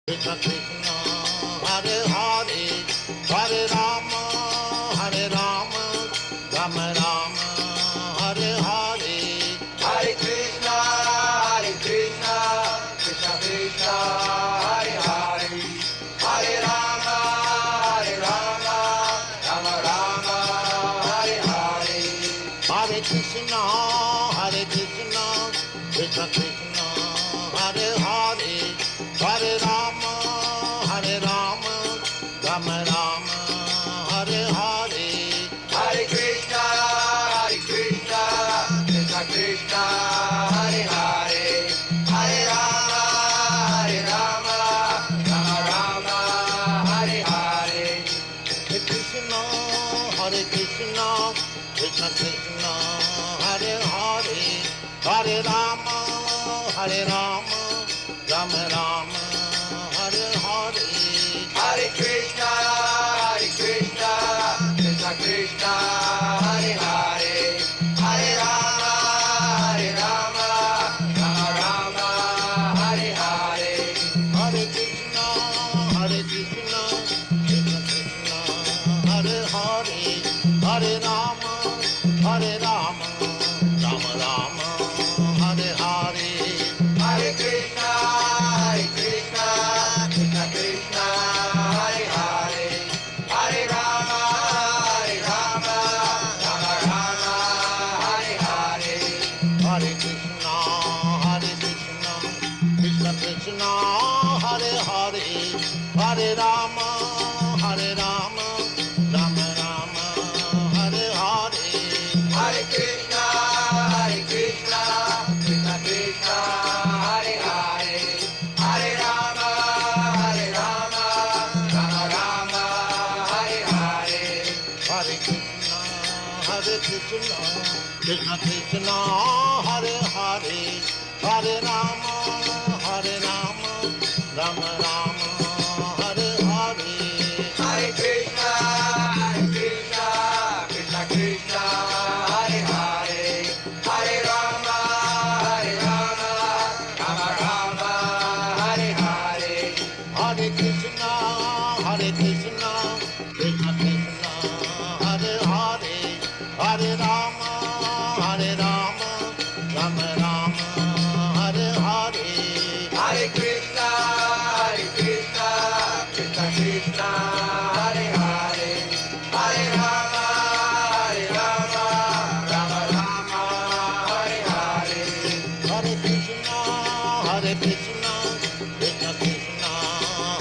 Krishna Krishna Hare Hare Hare Rama Hare Rama Rama Rama Hare Hare Hare Krishna Krishna Krishna Hare Hare Hare Rama Rama Rama Hare Hare Hare Krishna Krishna Krishna Hare Hare Hare Rama Rama Rama Hare Hare Hare Krishna Krishna Krishna Hare Hare Hare Rama Rama Hare Hare Hare Krishna Krishna Krishna Hare Hare Hare Rama Rama Rama Hare Hare Hare Krishna Krishna Krishna Hare Hare Hare Rama Rama Hare Hare Hare Krishna Krishna Krishna Hare Hare Hare Rama Rama Rama Hare Hare Hare Krishna Krishna Krishna Hare Hare Hare Rama Rama Hare Hare Hare Krishna Krishna Krishna Hare Hare Hare Rama Rama Rama Hare Hare Hare Krishna Krishna Krishna Hare Hare Hare Rama Rama Hare Hare Hare Krishna Krishna Krishna Hare Hare Hare Rama Rama Rama Hare Hare Hare Krishna Krishna Krishna Hare Hare Hare Rama Rama Hare Hare Hare Krishna Krishna Krishna Hare Hare Hare Rama Rama Rama Hare Hare Hare Krishna Krishna Krishna Hare Hare Hare Rama Rama Hare Hare Hare Krishna Krishna Krishna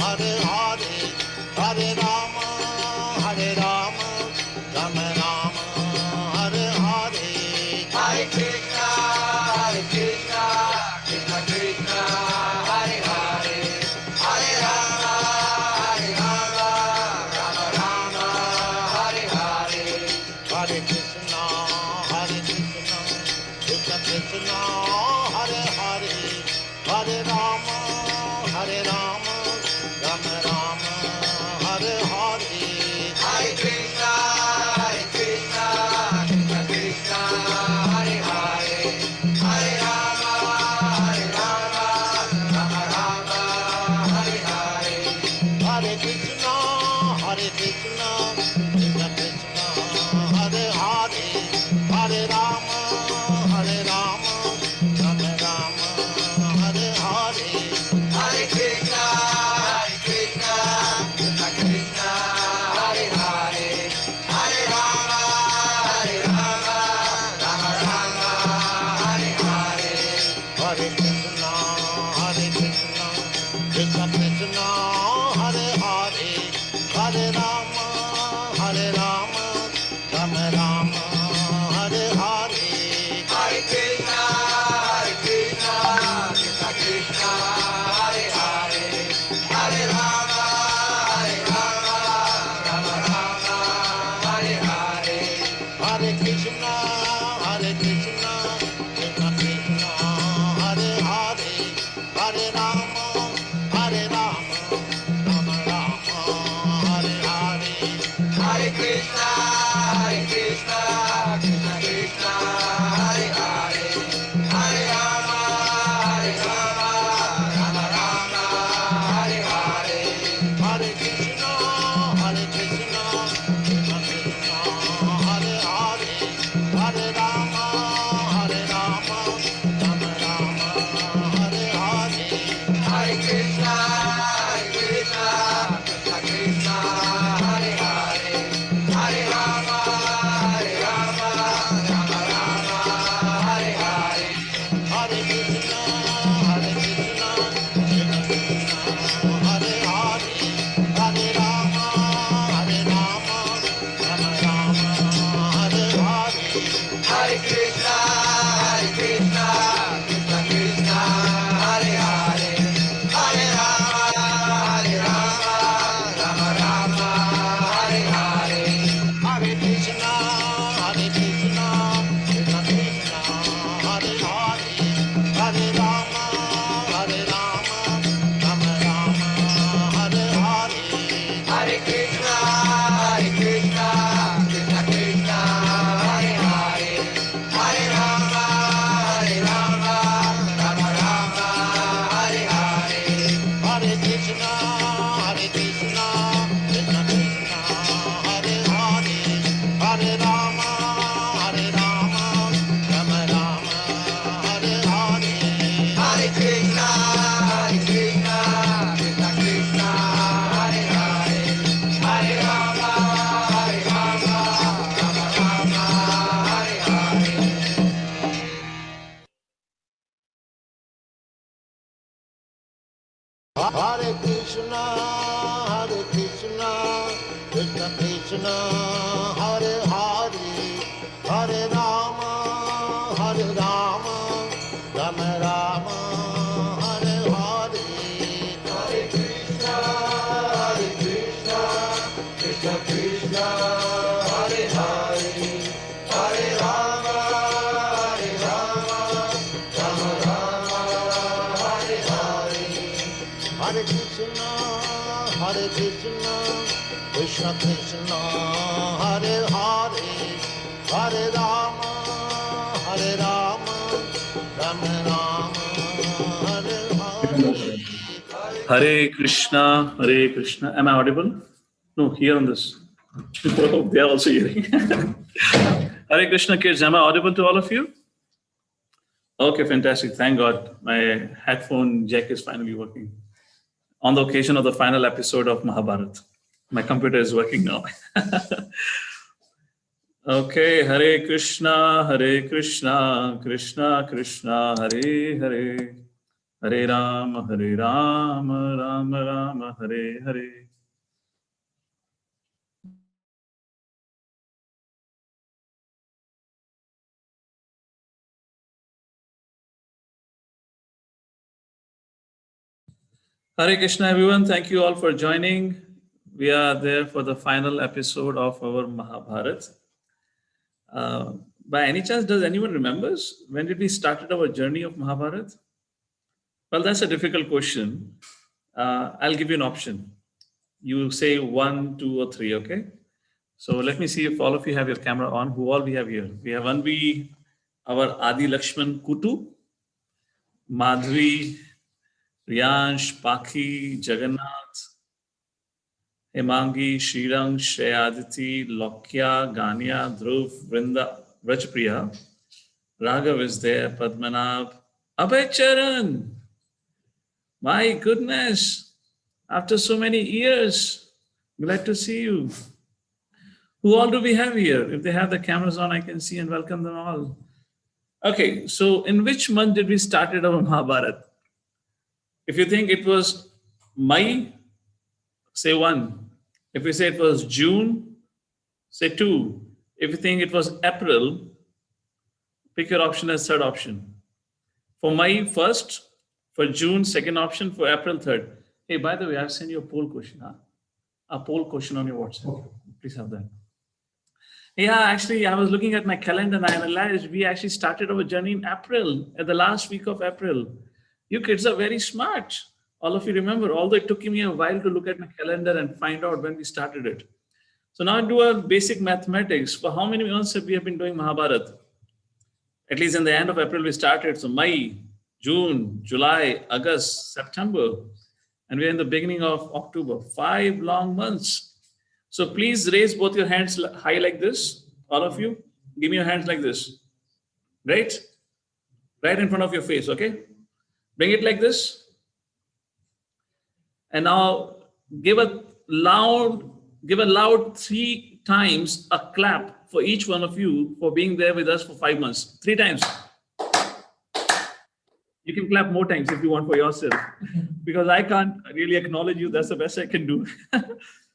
Hare Hare Hare Rama Rama Rama Hare Hare Hare Krishna Krishna Krishna Hare Hare Hare Rama Rama Hare Hare Hare Krishna Krishna Krishna Hare Hare Hare Rama Rama Rama Hare Hare Hare Krishna Krishna Krishna Hare Hare Hare Rama Rama Hare Hare Hare Krishna Krishna Krishna Hare Hare Hare Rama Rama Rama Hare Hare Hare Krishna Krishna Krishna Hare Hare Hare Rama Rama Hare Hare Hare Krishna Krishna Krishna Hare Hare Hare Rama Rama Rama Hare Hare Hare Krishna Krishna Krishna Hare Hare Hare Rama Rama Hare Hare Hare Krishna Krishna Krishna Hare Hare Hare Rama Krishna, Hare Krishna, Krishna Krishna, Hare Hare, Hare Rama, Rama Rama, Hare Hare. Hare Krishna, Krishna Krishna, Hare Hare, Hare Rama, Rama Rama, Hare Hare. Hare Krishna, Krishna Krishna, Hare Hare, Hare Rama, Rama Rama, Hare Hare. Hare Krishna, Krishna Krishna, Hare Hare, Hare Rama, Rama Rama, Hare Hare. Hare Krishna, Krishna Krishna, Hare Hare, Hare Rama, Rama Rama, Hare Hare. Hare Krishna, Hare Krishna. Am I audible? No, here on this. They are also hearing. Hare Krishna, kids. Am I audible to all of you? Okay, fantastic. Thank God. My headphone jack is finally working. On the occasion of the final episode of Mahabharata. My computer is working now. Okay, Hare Krishna, Krishna Krishna, Hare Hare. Hare Rama, Rama Rama, Hare Hare. Hare Krishna, everyone. Thank you all for joining. We are there for the final episode of our Mahabharata. By any chance, does anyone remembers when did we started our journey of Mahabharata? Well, that's a difficult question. I'll give you an option. You say 1, 2, or 3, okay? So let me see if all of you have your camera on. Who all we have here? We have Anvi, our Adi Lakshman Kutu, Madhvi, Riyansh, Paki, Jagannath, Hemangi, Srirang, Shayaditi, Lokya, Gania, Dhruv, Vrinda, Vrajpriya, Raghav is there, Padmanabh, Abhay Charan. My goodness, after so many years, glad to see you. Who all do we have here? If they have the cameras on, I can see and welcome them all. Okay, so in which month did we started our Mahabharata? If you think it was May, say 1. If we say it was June, say 2. If you think it was April, pick your option as third option. For May, first. For June, second option. For April, third. Hey, by the way, I've sent you a poll question. A poll question on your WhatsApp. Okay. Please have that. Yeah, actually, I was looking at my calendar and I realized we actually started our journey in April, at the last week of April. You kids are very smart. All of you remember, although it took me a while to look at my calendar and find out when we started it. So now do a basic mathematics. For how many months have we been doing Mahabharata? At least in the end of April, we started. So May, June, July, August, September, and we're in the beginning of October. 5 long months. So please raise both your hands high like this. All of you, give me your hands like this. Right? Right in front of your face, okay? Bring it like this. And now give a loud 3 times a clap for each one of you for being there with us for 5 months. 3 times. You can clap more times if you want for yourself, because I can't really acknowledge you. That's the best I can do.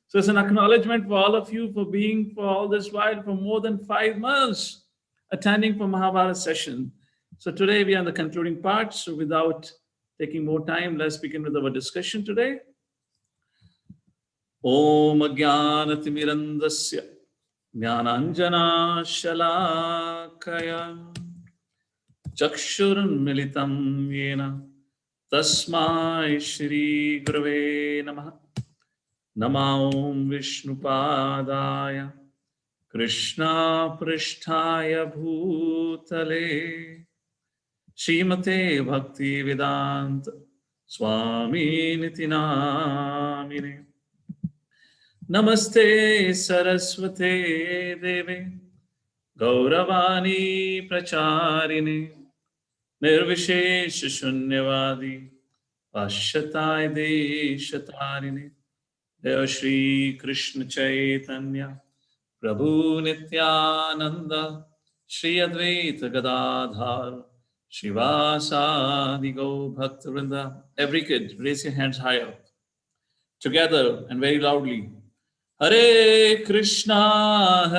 So it's an acknowledgement for all of you for being for all this while for more than 5 months, attending for Mahabharata session. So today we are in the concluding part. So without taking more time, let's begin with our discussion today. Om Ajnanatimirandasya Jnananjana Shalakaya Chakshurunmilitam Yena Tasmai Shri Gurave Namaha. Namo Vishnupadaya Krishna Pristhaya Bhutale Srimate Bhakti Vedanta Swami Niti Namine. Namaste Saraswate Deve Gauravani Pracharine Nirvishesh Shunyavadi Pashyatai Deshatarine Jaya Shri Krishna Chaitanya Prabhu Nityananda Shri Advaita Gadadhar Shivasadi Go Bhaktivinoda. Every kid, raise your hands higher. Together and very loudly. Hare Krishna,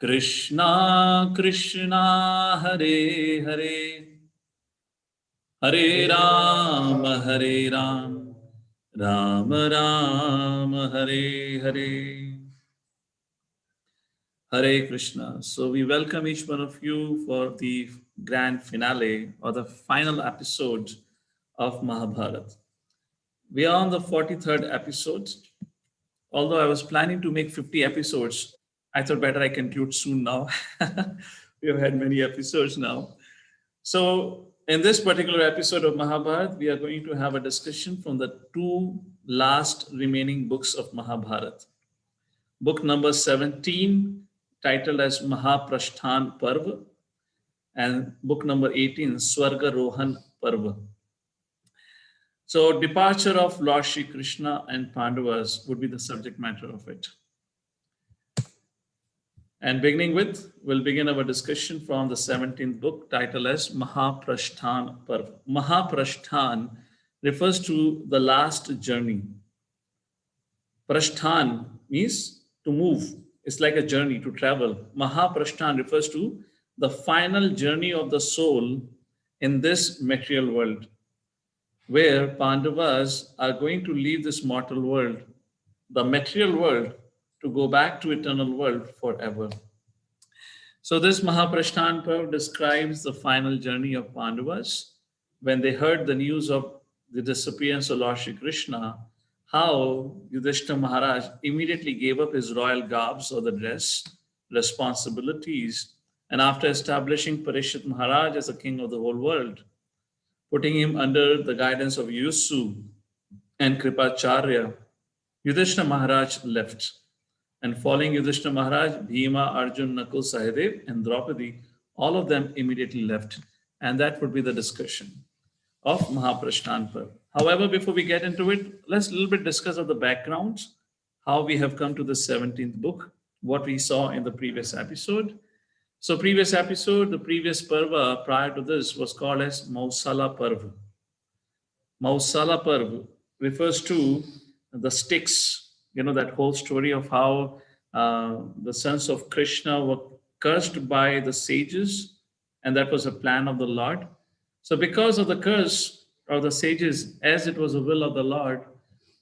Krishna Krishna, Hare Hare, Hare Ram, Ram Ram, Hare Hare. Hare Krishna. So we welcome each one of you for the grand finale or the final episode of Mahabharata. We are on the 43rd episode. Although I was planning to make 50 episodes, I thought better I conclude soon now. We have had many episodes now. So, in this particular episode of Mahabharata, we are going to have a discussion from the two last remaining books of Mahabharata. Book number 17, titled as Mahaprashthan Parva, and book number 18, Swarga Rohan Parva. So, departure of Lord Shri Krishna and Pandavas would be the subject matter of it. And beginning with, we'll begin our discussion from the 17th book, titled as Mahaprashthan Parva. Mahaprashthan refers to the last journey. Prashthan means to move. It's like a journey, to travel. Mahaprashthan refers to the final journey of the soul in this material world, where Pandavas are going to leave this mortal world, the material world, to go back to eternal world forever. So this Mahaprashthan Parv describes the final journey of Pandavas when they heard the news of the disappearance of Lord Shri Krishna, how Yudhishthira Maharaj immediately gave up his royal garbs or the dress, responsibilities, and after establishing Parishit Maharaj as the king of the whole world, putting him under the guidance of Yusu and Kripacharya, Yudhishthira Maharaj left. And following Yudhishthira Maharaj, Bhima, Arjun, Nakul, Sahadev, and Draupadi, all of them immediately left. And that would be the discussion of Mahaprashthan Parv. However, before we get into it, let's a little bit discuss of the background, how we have come to the 17th book, what we saw in the previous episode. So previous episode, the previous Parva prior to this was called as Mausala Parva. Mausala Parva refers to the sticks, that whole story of how the sons of Krishna were cursed by the sages, and that was a plan of the Lord. So because of the curse of the sages, as it was the will of the Lord,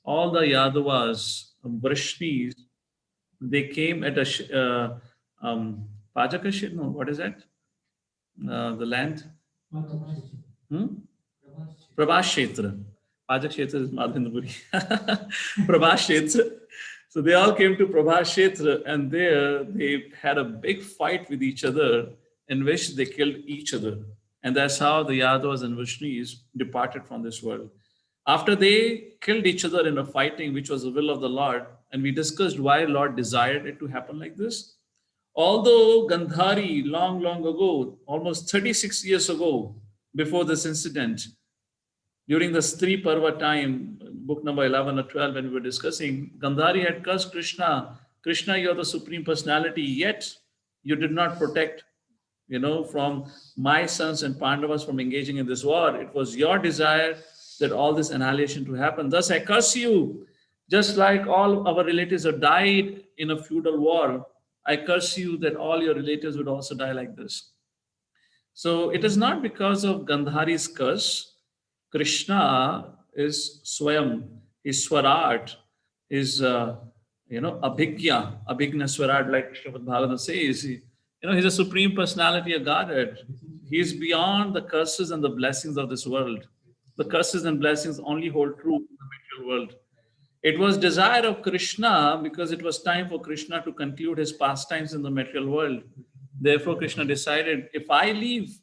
all the Yadavas, Vrishnis, they came at a Pajakashit, no, what is that? The land? Prabhashetra. Pajakshetra is Madhendapuri. Prabhashetra. So they all came to Prabhashetra, and there they had a big fight with each other in which they killed each other. And that's how the Yadavas and Vrishnis departed from this world. After they killed each other in a fighting, which was the will of the Lord, and we discussed why Lord desired it to happen like this. Although Gandhari, long ago, almost 36 years ago, before this incident, during the Stri Parva time, book number 11 or 12, when we were discussing, Gandhari had cursed Krishna. Krishna, you're the Supreme Personality, yet you did not protect, from my sons and Pandavas from engaging in this war. It was your desire that all this annihilation to happen. Thus, I curse you. Just like all our relatives have died in a feudal war, I curse you that all your relatives would also die like this. So it is not because of Gandhari's curse. Krishna is Swayam, is Swarat, is, Abhigya, Abhigna Swarat, like Srimad Bhagavatam says. He's a supreme personality of Godhead. He's beyond the curses and the blessings of this world. The curses and blessings only hold true in the material world. It was desire of Krishna because it was time for Krishna to conclude his pastimes in the material world. Therefore, Krishna decided, if I leave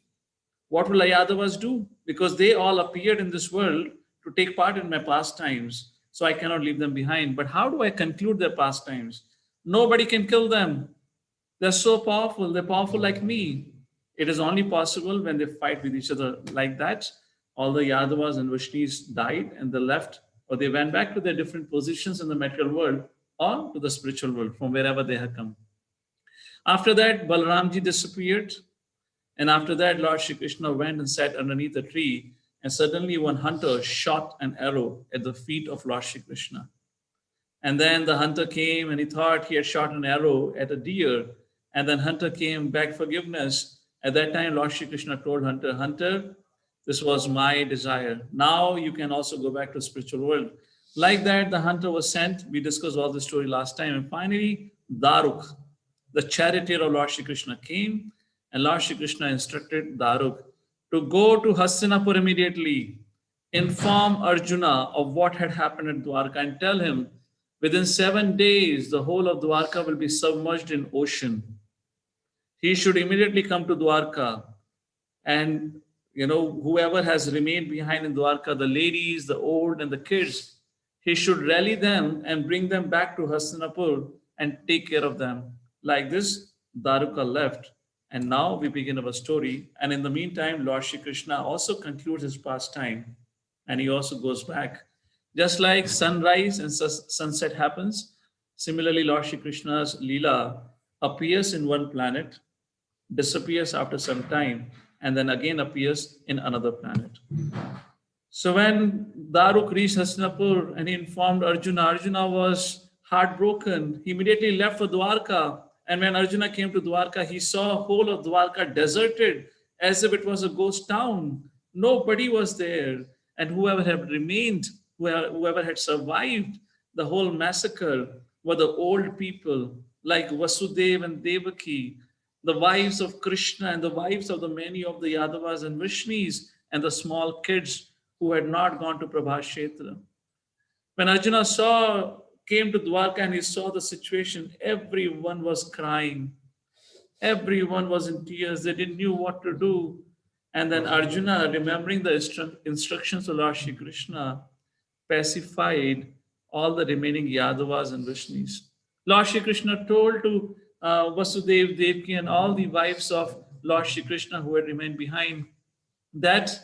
What will Yadavas do? Because they all appeared in this world to take part in my pastimes, so I cannot leave them behind. But how do I conclude their pastimes? Nobody can kill them. They're so powerful. They're powerful like me. It is only possible when they fight with each other like that. All the Yadavas and Vaishnis died and they left, or they went back to their different positions in the material world or to the spiritual world from wherever they had come. After that, Balramji disappeared. And after that, Lord Shri Krishna went and sat underneath a tree. And suddenly, one hunter shot an arrow at the feet of Lord Shri Krishna. And then the hunter came and he thought he had shot an arrow at a deer. And then hunter came, begged forgiveness. At that time, Lord Shri Krishna told hunter, Hunter, this was my desire. Now you can also go back to the spiritual world. Like that, the hunter was sent. We discussed all the story last time. And finally, Daruk, the charioteer of Lord Shri Krishna, came. And Lord Shri Krishna instructed Daruk to go to Hastinapur immediately, inform Arjuna of what had happened at Dwarka, and tell him within 7 days, the whole of Dwarka will be submerged in ocean. He should immediately come to Dwarka, and whoever has remained behind in Dwarka, the ladies, the old, and the kids, he should rally them and bring them back to Hastinapur and take care of them. Like this, Daruka left. And now we begin our story. And in the meantime, Lord Shri Krishna also concludes his pastime. And he also goes back. Just like sunrise and sunset happens, similarly, Lord Shri Krishna's Leela appears in one planet, disappears after some time, and then again appears in another planet. So when Daruk reached Hastinapur and he informed Arjuna, Arjuna was heartbroken. He immediately left for Dwarka. And when Arjuna came to Dwarka, he saw whole of Dwarka deserted as if it was a ghost town. Nobody was there. And whoever had remained, whoever had survived the whole massacre were the old people like Vasudeva and Devaki, the wives of Krishna and the wives of the many of the Yadavas and Vaishnis, and the small kids who had not gone to Prabhashetra. When Arjuna came to Dwarka and he saw the situation, everyone was crying. Everyone was in tears. They didn't know what to do. And then Arjuna, remembering the instructions of Lord Shri Krishna, pacified all the remaining Yadavas and Vaishnis. Lord Shri Krishna told to Vasudeva, Devaki, and all the wives of Lord Shri Krishna who had remained behind that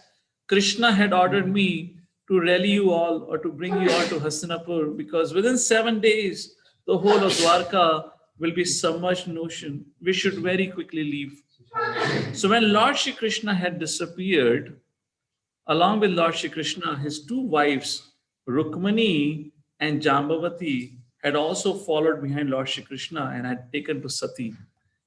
Krishna had ordered me to rally you all or to bring you all to Hastinapur, because within 7 days, the whole of Dwarka will be submerged in ocean. We should very quickly leave. So when Lord Shri Krishna had disappeared, along with Lord Shri Krishna, his two wives, Rukmani and Jambavati, had also followed behind Lord Shri Krishna and had taken to Sati.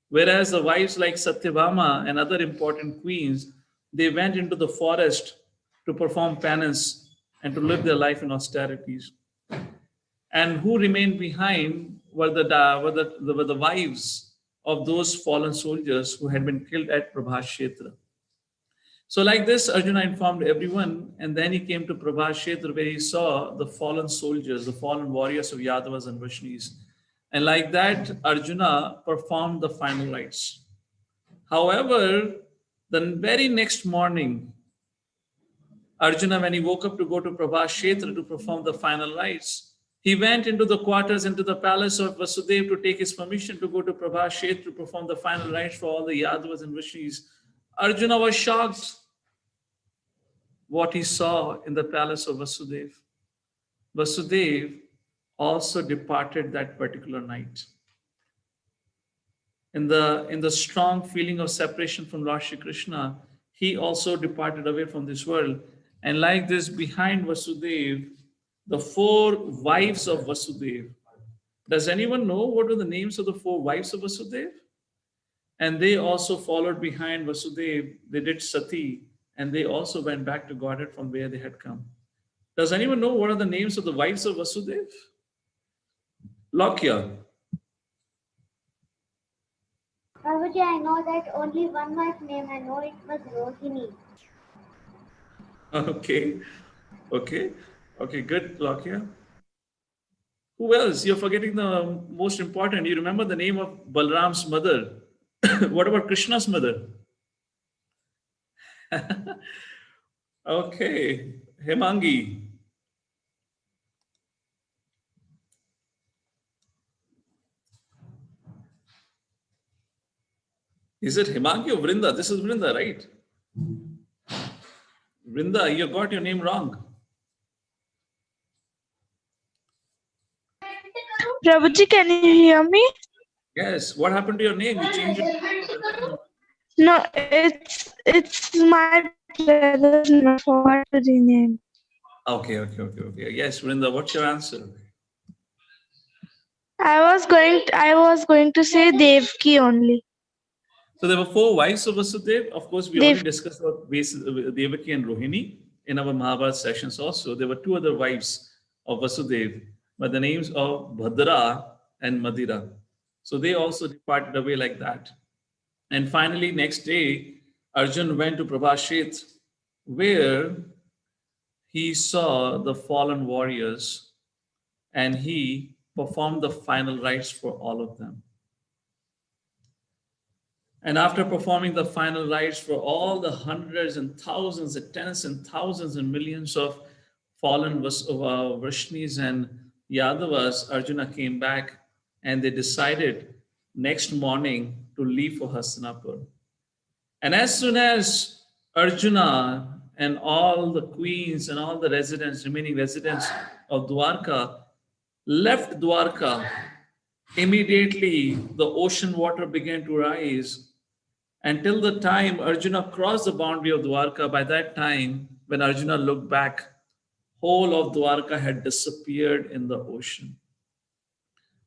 Whereas the wives like Satyabhama and other important queens, they went into the forest to perform penance and to live their life in austerities. And who remained behind were the wives of those fallen soldiers who had been killed at Prabhashetra. So like this, Arjuna informed everyone, and then he came to Prabhashetra where he saw the fallen soldiers, the fallen warriors of Yadavas and Vaishnis. And like that, Arjuna performed the final rites. However, the very next morning, Arjuna, when he woke up to go to Prabhashetra to perform the final rites, he went into the quarters, into the palace of Vasudeva to take his permission to go to Prabhashetra to perform the final rites for all the Yadavas and Vaishnis. Arjuna was shocked what he saw in the palace of Vasudeva. Vasudeva also departed that particular night. In the strong feeling of separation from Lord Shri Krishna, he also departed away from this world. And like this, behind Vasudeva, the 4 wives of Vasudeva. Does anyone know what were the names of the 4 wives of Vasudeva? And they also followed behind Vasudeva. They did Sati, and they also went back to Godhead from where they had come. Does anyone know what are the names of the wives of Vasudeva? Lokya. Prabhuji, I know that only one was name. I know it was Rohini. Okay, good, Lokya. Who else? You're forgetting the most important. You remember the name of Balram's mother. What about Krishna's mother? Okay, Hemangi. Is it Hemangi or Vrinda? This is Vrinda, right? Vrinda, you got your name wrong. Prabhuji, can you hear me? Yes. What happened to your name? You changed your name. No, it's my brother's name. I forgot to rename. Okay. Yes, Vrinda, what's your answer? I was going to say Devki only. So there were 4 wives of Vasudeva. Of course, we Dev. already discussed about Devaki and Rohini in our Mahabharata sessions also. There were 2 other wives of Vasudeva by the names of Bhadra and Madira. So they also departed away like that. And finally, next day, Arjun went to Prabhashet, where he saw the fallen warriors and he performed the final rites for all of them. And after performing the final rites for all the hundreds and thousands, the tens and thousands and millions of fallen Vrishnis and Yadavas, Arjuna came back and they decided next morning to leave for Hastinapur. And as soon as Arjuna and all the queens and all the remaining residents of Dwarka left Dwarka, immediately the ocean water began to rise. Until the time Arjuna crossed the boundary of Dwarka, by that time, when Arjuna looked back, whole of Dwarka had disappeared in the ocean.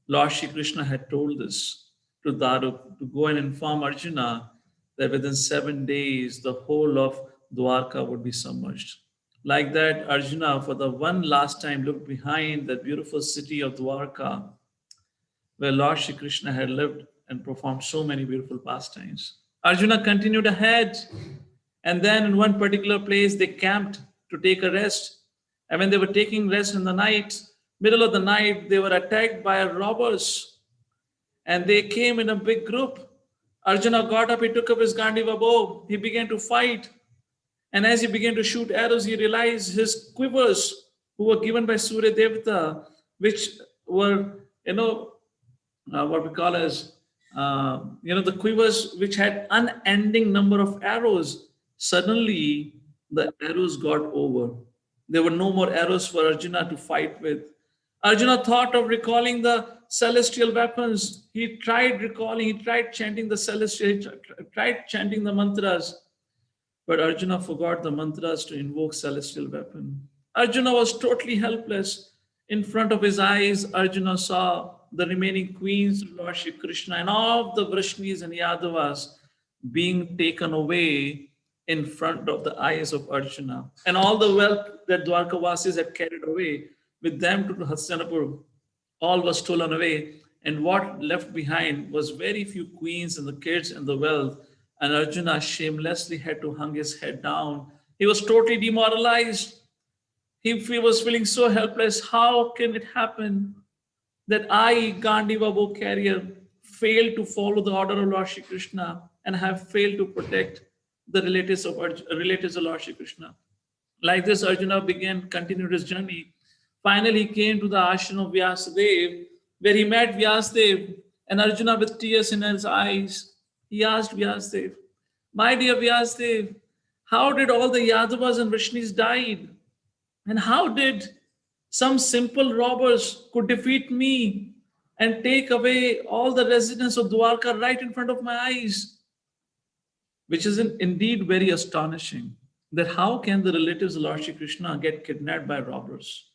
Lord Shri Krishna had told this to Daruk to go and inform Arjuna that within 7 days the whole of Dwarka would be submerged. Like that, Arjuna, for the one last time, looked behind that beautiful city of Dwarka, where Lord Shri Krishna had lived and performed so many beautiful pastimes. Arjuna continued ahead, and then in one particular place they camped to take a rest. And when they were taking rest in the night, middle of the night, they were attacked by robbers, and they came in a big group. Arjuna got up, he took up his Gandiva bow, he began to fight. And as he began to shoot arrows, he realized his quivers, who were given by Surya Devata, which were, what we call as, the quivers which had unending number of arrows. Suddenly, the arrows got over. There were no more arrows for Arjuna to fight with. Arjuna thought of recalling the celestial weapons. He tried recalling, he tried chanting the celestial, he tried chanting the mantras. But Arjuna forgot the mantras to invoke celestial weapon. Arjuna was totally helpless. In front of his eyes, Arjuna saw the remaining queens of Lord Shri Krishna and all of the Vrishnis and Yadavas being taken away in front of the eyes of Arjuna. And all the wealth that Dwarkavasis had carried away with them to Hastinapur, all was stolen away. And what left behind was very few queens and the kids and the wealth. And Arjuna shamelessly had to hang his head down. He was totally demoralized. He was feeling so helpless. How can it happen that I, Gandiva bow carrier, failed to follow the order of Lord Shri Krishna and have failed to protect the relatives of Lord Shri Krishna? Like this, Arjuna continued his journey. Finally, he came to the ashram of Vyasadeva, where he met Vyasadeva, and Arjuna, with tears in his eyes, he asked Vyasadeva, "My dear Vyasadeva, how did all the Yadavas and Vrishnis died? And how did some simple robbers could defeat me and take away all the residents of Dwarka right in front of my eyes?" Which is indeed very astonishing, that how can the relatives of Lord Shri Krishna get kidnapped by robbers?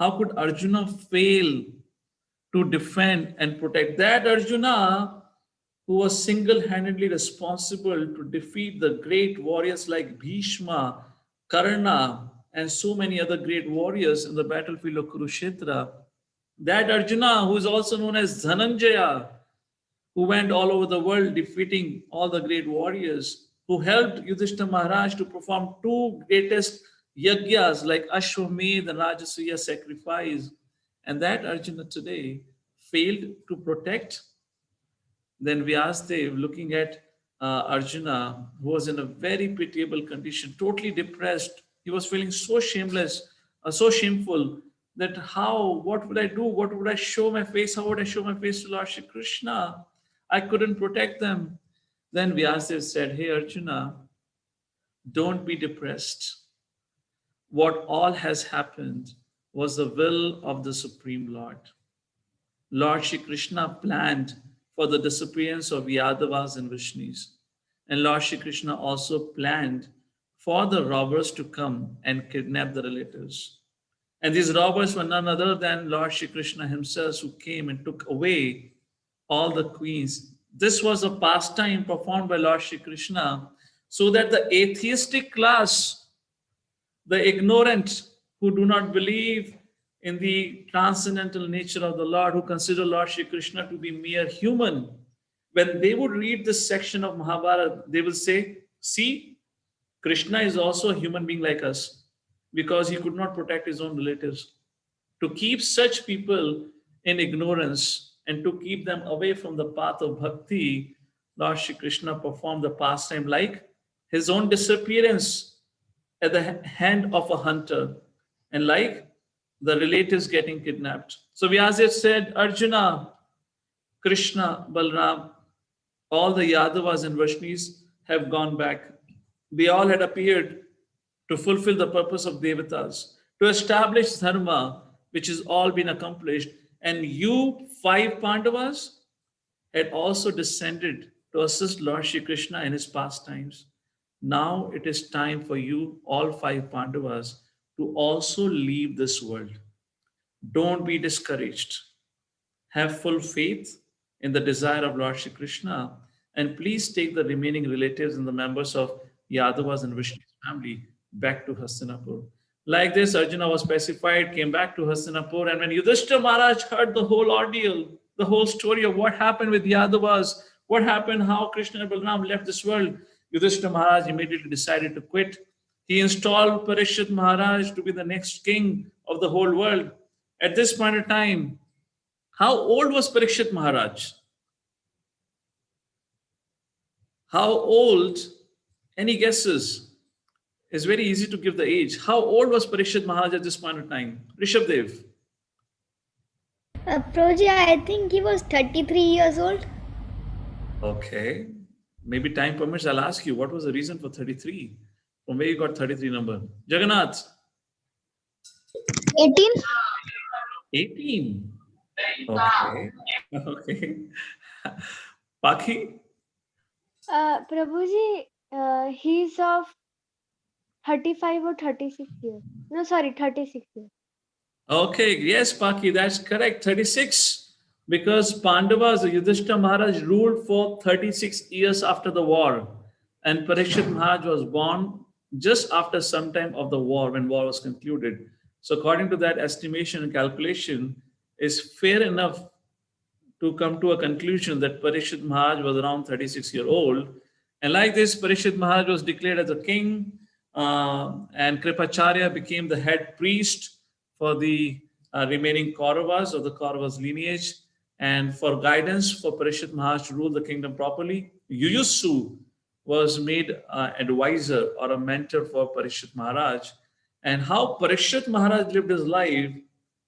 How could Arjuna fail to defend and protect that Arjuna who was single-handedly responsible to defeat the great warriors like Bhishma, Karna, and so many other great warriors in the battlefield of Kurukshetra? That Arjuna, who is also known as Dhananjaya, who went all over the world defeating all the great warriors, who helped Yudhishthira Maharaj to perform 2 greatest yagyas like Ashwamedh and Rajasuya sacrifice. And that Arjuna today failed to protect. Then Vyasadeva, looking at Arjuna, who was in a very pitiable condition, totally depressed. He was feeling so shameless, so shameful that what would I do? What would I show my face? How would I show my face to Lord Shri Krishna? I couldn't protect them. Then Vyasadeva said, Hey Arjuna, don't be depressed. What all has happened was the will of the Supreme Lord. Lord Shri Krishna planned for the disappearance of Yadavas and Vishnus. And Lord Shri Krishna also planned for the robbers to come and kidnap the relatives. And these robbers were none other than Lord Shri Krishna himself, who came and took away all the queens. This was a pastime performed by Lord Shri Krishna so that the atheistic class, the ignorant who do not believe in the transcendental nature of the Lord, who consider Lord Shri Krishna to be mere human, when they would read this section of Mahabharata, they will say, see, Krishna is also a human being like us because he could not protect his own relatives. To keep such people in ignorance and to keep them away from the path of bhakti, Lord Shri Krishna performed the pastime like his own disappearance at the hand of a hunter and like the relatives getting kidnapped. So Vyasadeva said, Arjuna, Krishna, Balram, all the Yadavas and Vaishnis have gone back. They all had appeared to fulfill the purpose of Devatas, to establish Dharma, which has all been accomplished. And you 5 Pandavas had also descended to assist Lord Shri Krishna in his pastimes. Now it is time for you, all 5 Pandavas, to also leave this world. Don't be discouraged. Have full faith in the desire of Lord Shri Krishna, and please take the remaining relatives and the members of Yadavas and Vishnu's family back to Hastinapur. Like this, Arjuna was pacified, came back to Hastinapur, and when Yudhishthira Maharaj heard the whole ordeal, the whole story of what happened with Yadavas, what happened, how Krishna and Balaram left this world, Yudhishthira Maharaj immediately decided to quit. He installed Parishit Maharaj to be the next king of the whole world. At this point of time, how old was Parikshit Maharaj? How old? Any guesses? It's very easy to give the age. How old was Parikshit Maharaj at this point of time? Rishabdev. Prabhuji, I think he was 33 years old. Okay. Maybe time permits, I'll ask you, what was the reason for 33? From where you got 33 number? Jagannath. 18. 18. Okay. Okay. Paki? Prabhuji, he's of 35 or 36 years. No, sorry, 36 years. Okay, yes, Paki, that's correct. 36. Because Pandavas, Yudhishthira Maharaj ruled for 36 years after the war. And Parikshit Maharaj was born just after some time of the war, when war was concluded. So according to that estimation and calculation, is fair enough to come to a conclusion that Parikshit Maharaj was around 36-year-old. And like this, Parikshit Maharaj was declared as a king, and Kripacharya became the head priest for the remaining Kauravas of the Kauravas lineage. And for guidance for Parikshit Maharaj to rule the kingdom properly, Yuyusu was made advisor or a mentor for Parikshit Maharaj. And how Parikshit Maharaj lived his life,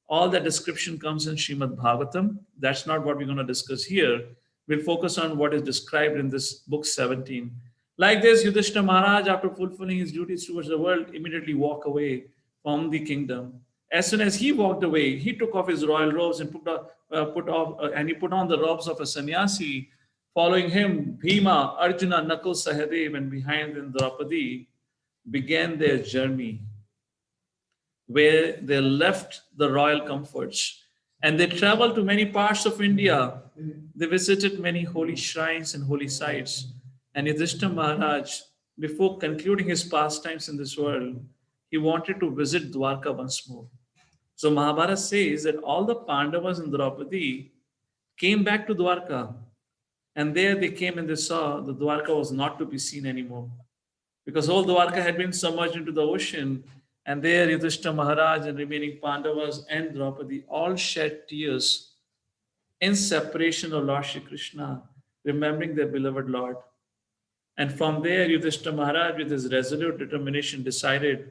all that description comes in Srimad Bhagavatam. That's not what we're going to discuss here. We'll focus on what is described in this book 17. Like this, Yudhishthira Maharaj, after fulfilling his duties towards the world, immediately walked away from the kingdom. As soon as he walked away, he took off his royal robes and put on the robes of a sannyasi. Following him, Bhima, Arjuna, Nakul, Sahadev, and behind them Draupadi began their journey, where they left the royal comforts and they traveled to many parts of India. They visited many holy shrines and holy sites. And Yudhishthira Maharaj, before concluding his pastimes in this world, he wanted to visit Dwarka once more. So Mahabharata says that all the Pandavas and Draupadi came back to Dwarka, and there they came and they saw the Dwarka was not to be seen anymore, because all Dwarka had been submerged into the ocean. And there Yudhishthira Maharaj and remaining Pandavas and Draupadi all shed tears in separation of Lord Shri Krishna, remembering their beloved Lord. And from there, Yudhishthira Maharaj, with his resolute determination, decided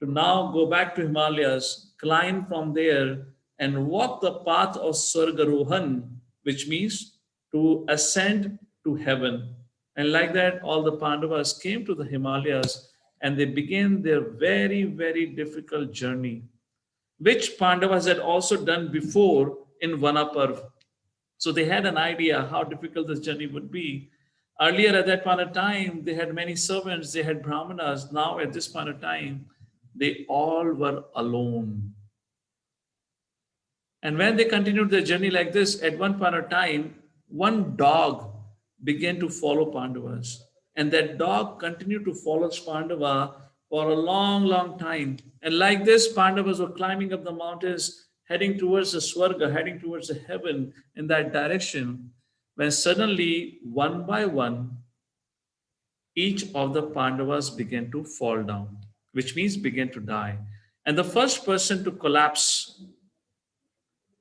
to now go back to Himalayas, climb from there, and walk the path of Swargarohan, which means to ascend to heaven. And like that, all the Pandavas came to the Himalayas and they began their very, very difficult journey, which Pandavas had also done before in Vanaparv. So they had an idea how difficult this journey would be. Earlier at that point of time, they had many servants, they had brahmanas. Now at this point of time, they all were alone. And when they continued their journey like this, at one point of time, one dog began to follow Pandavas. And that dog continued to follow Pandava for a long, long time. And like this, Pandavas were climbing up the mountains, heading towards the Swarga, heading towards the heaven in that direction, when suddenly, one by one, each of the Pandavas began to fall down, which means began to die. And the first person to collapse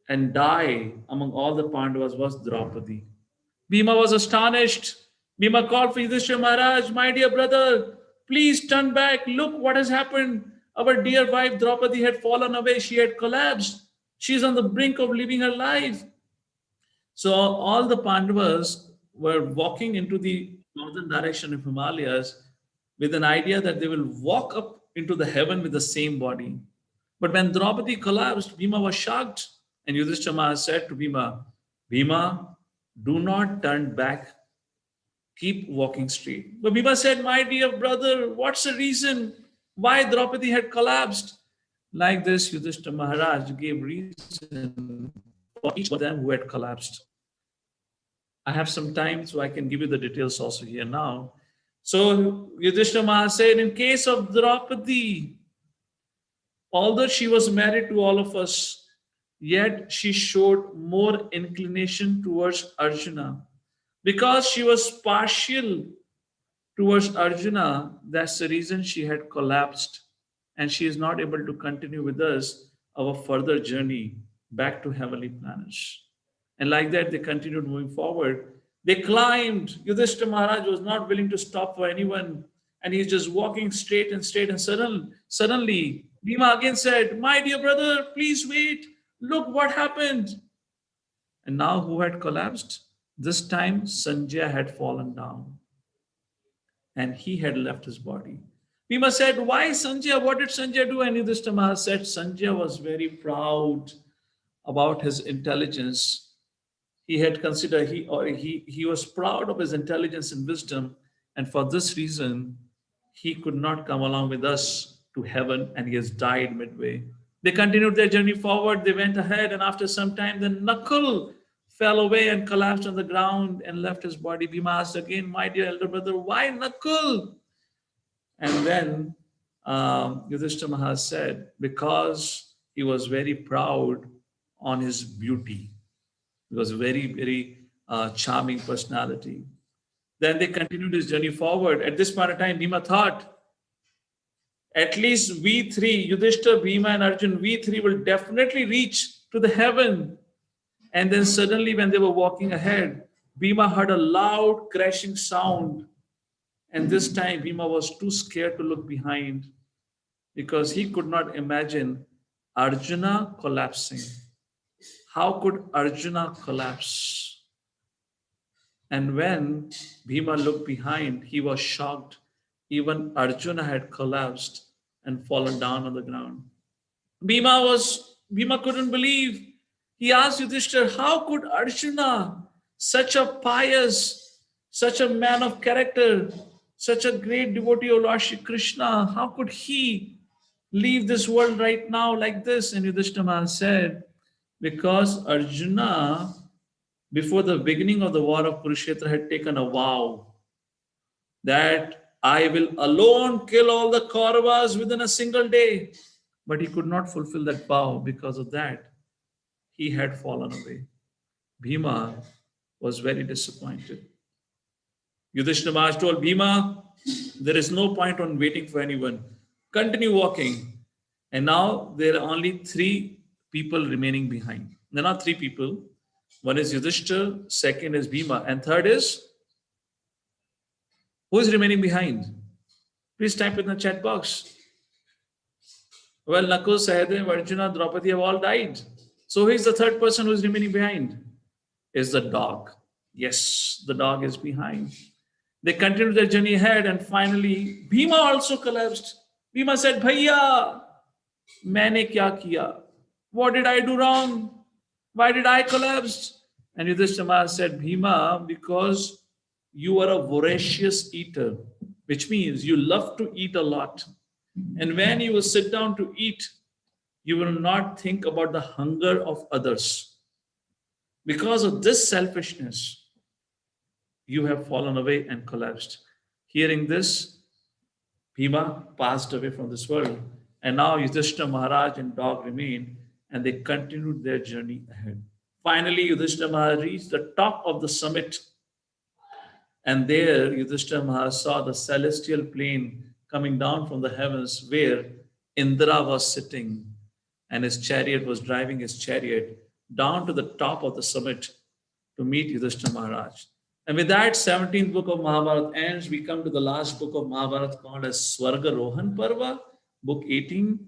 and die among all the Pandavas was Draupadi. Bhima was astonished. Bhima called for Yudhishthira Maharaj, my dear brother, please turn back. Look what has happened. Our dear wife Draupadi had fallen away. She had collapsed. She is on the brink of leaving her life. So all the Pandavas were walking into the northern direction of Himalayas with an idea that they will walk up into the heaven with the same body. But when Draupadi collapsed, Bhima was shocked. And Yudhishthira Maharaj said to Bhima, Bhima, do not turn back. Keep walking straight. But Bhima said, my dear brother, what's the reason why Draupadi had collapsed? Like this, Yudhishthira Maharaj gave reason for each of them who had collapsed. I have some time, so I can give you the details also here now. So Yudhishthira Maharaj said, in case of Draupadi, although she was married to all of us, yet she showed more inclination towards Arjuna. Because she was partial towards Arjuna, that's the reason she had collapsed. And she is not able to continue with us our further journey back to heavenly planets. And like that, they continued moving forward. They climbed. Yudhishthira Maharaj was not willing to stop for anyone. And he's just walking straight. And suddenly, Bhima again said, my dear brother, please wait. Look what happened. And now who had collapsed? This time Sanjaya had fallen down. And he had left his body. Bhima said, why Sanjaya? What did Sanjaya do? And Yudhishthira Maharaj said, Sanjaya was very proud about his intelligence. He had considered, he was proud of his intelligence and wisdom. And for this reason, he could not come along with us to heaven, and he has died midway. They continued their journey forward. They went ahead, and after some time, the Nakul fell away and collapsed on the ground and left his body. Bhima asked again, my dear elder brother, why Nakul? And then Yudhishthira Maharaj said, because he was very proud on his beauty. He was a very, very charming personality. Then they continued his journey forward. At this point of time, Bhima thought, at least we three, Yudhishthira, Bhima, and Arjun, we three will definitely reach to the heaven. And then suddenly when they were walking ahead, Bhima heard a loud crashing sound. And this time Bhima was too scared to look behind because he could not imagine Arjuna collapsing. How could Arjuna collapse? And when Bhima looked behind, he was shocked. Even Arjuna had collapsed and fallen down on the ground. Bhima couldn't believe. He asked Yudhishthira, how could Arjuna, such a pious, such a man of character, such a great devotee of Lord Shri Krishna, how could he leave this world right now like this? And Yudhishthira said, because Arjuna, before the beginning of the war of Kurukshetra, had taken a vow that I will alone kill all the Kauravas within a single day. But he could not fulfill that vow. Because of that, he had fallen away. Bhima was very disappointed. Yudhishthira Maharaj told Bhima, there is no point on waiting for anyone. Continue walking. And now there are only 3 people remaining behind. There are not 3 people. One is Yudhishthira, second is Bhima, and third is Who is remaining behind? Please type in the chat box. Well, Nakul, Sahadev, Arjuna, Draupadi have all died. So who is the third person who is remaining behind? Is the dog. Yes, the dog is behind. They continued their journey ahead, and finally, Bhima also collapsed. Bhima said, Bhaiya, maine kya kiya? What did I do wrong? Why did I collapse? And Yudhishthira said, Bhima, because you are a voracious eater, which means you love to eat a lot. And when you will sit down to eat, you will not think about the hunger of others. Because of this selfishness, you have fallen away and collapsed. Hearing this, Bhima passed away from this world. And now Yudhishthira Maharaj and dog remained, and they continued their journey ahead. Finally, Yudhishthira Maharaj reached the top of the summit. And there, Yudhishthira Maharaj saw the celestial plane coming down from the heavens where Indra was sitting, and his chariot was driving his chariot down to the top of the summit to meet Yudhishthira Maharaj. And with that, 17th book of Mahabharata ends. We come to the last book of Mahabharata called as Swarga Rohan Parva, book 18.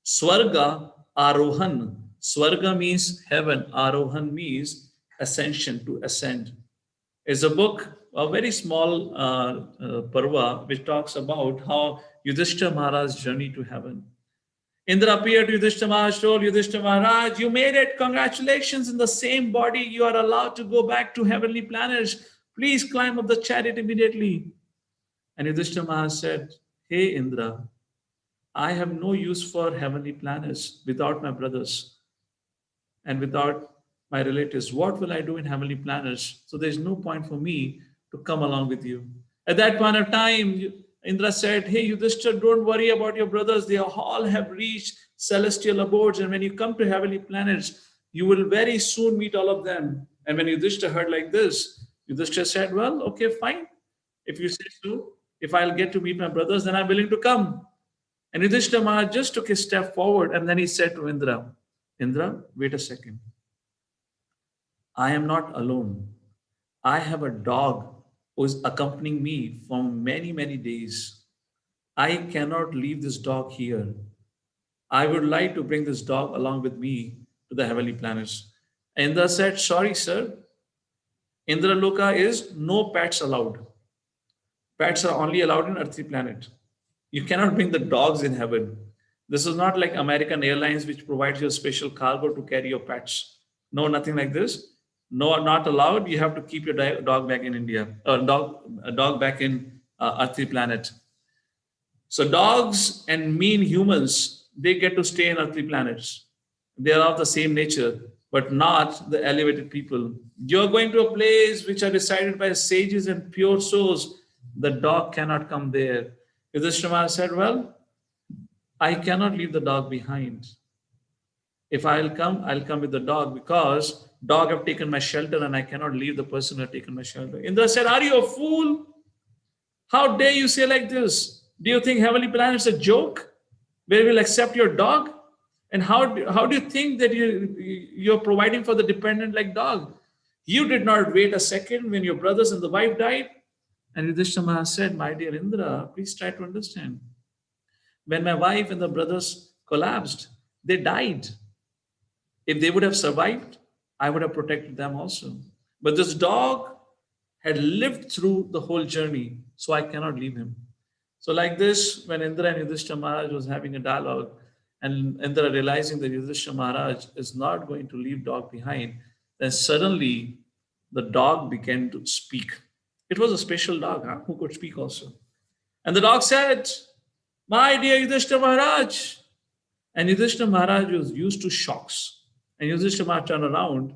Swarga Arohan. Swarga means heaven. Arohan means ascension, to ascend. It's a book, a very small parva, which talks about how Yudhishthira Maharaj's journey to heaven. Indra appeared to Yudhishthira Maharaj, told Yudhishthira Maharaj, you made it, congratulations, in the same body you are allowed to go back to heavenly planets. Please climb up the chariot immediately. And Yudhishthira Maharaj said, hey Indra, I have no use for heavenly planets without my brothers and without my relatives. What will I do in heavenly planets? So there's no point for me to come along with you. At that point of time, Indra said, hey Yudhishthira, don't worry about your brothers. They all have reached celestial abodes. And when you come to heavenly planets, you will very soon meet all of them. And when Yudhishthira heard like this, Yudhishthira said, well, okay, fine. If you say so, if I'll get to meet my brothers, then I'm willing to come. And Yudhishthira Maharaj just took a step forward, and then he said to Indra, Indra, wait a second. I am not alone. I have a dog who is accompanying me for many, many days. I cannot leave this dog here. I would like to bring this dog along with me to the heavenly planets. Indra said, sorry, sir. Indra Loka is no pets allowed. Pets are only allowed in earthly planet. You cannot bring the dogs in heaven. This is not like American Airlines, which provides you a special cargo to carry your pets. No, nothing like this. No, not allowed. You have to keep your dog back in India, or a dog back in earthly planet. So dogs and mean humans, they get to stay in earthly planets. They are of the same nature, but not the elevated people. You're going to a place which are decided by sages and pure souls. The dog cannot come there. Yudhishthira said, well, I cannot leave the dog behind. If I'll come with the dog, because dog have taken my shelter and I cannot leave the person who have taken my shelter. Indra said, are you a fool? How dare you say like this? Do you think heavenly planet is a joke where we'll accept your dog? And how do you think that you're providing for the dependent like dog? You did not wait a second when your brothers and the wife died. And Yudhishthira said, my dear Indra, please try to understand. When my wife and the brothers collapsed, they died. If they would have survived, I would have protected them also. But this dog had lived through the whole journey, so I cannot leave him. So like this, when Indra and Yudhishthira Maharaj was having a dialogue, and Indra realizing that Yudhishthira Maharaj is not going to leave dog behind, then suddenly the dog began to speak. It was a special dog who could speak also. And the dog said, my dear Yudhishthira Maharaj. And Yudhishthira Maharaj was used to shocks. And Yudhishthira Maharaj turned around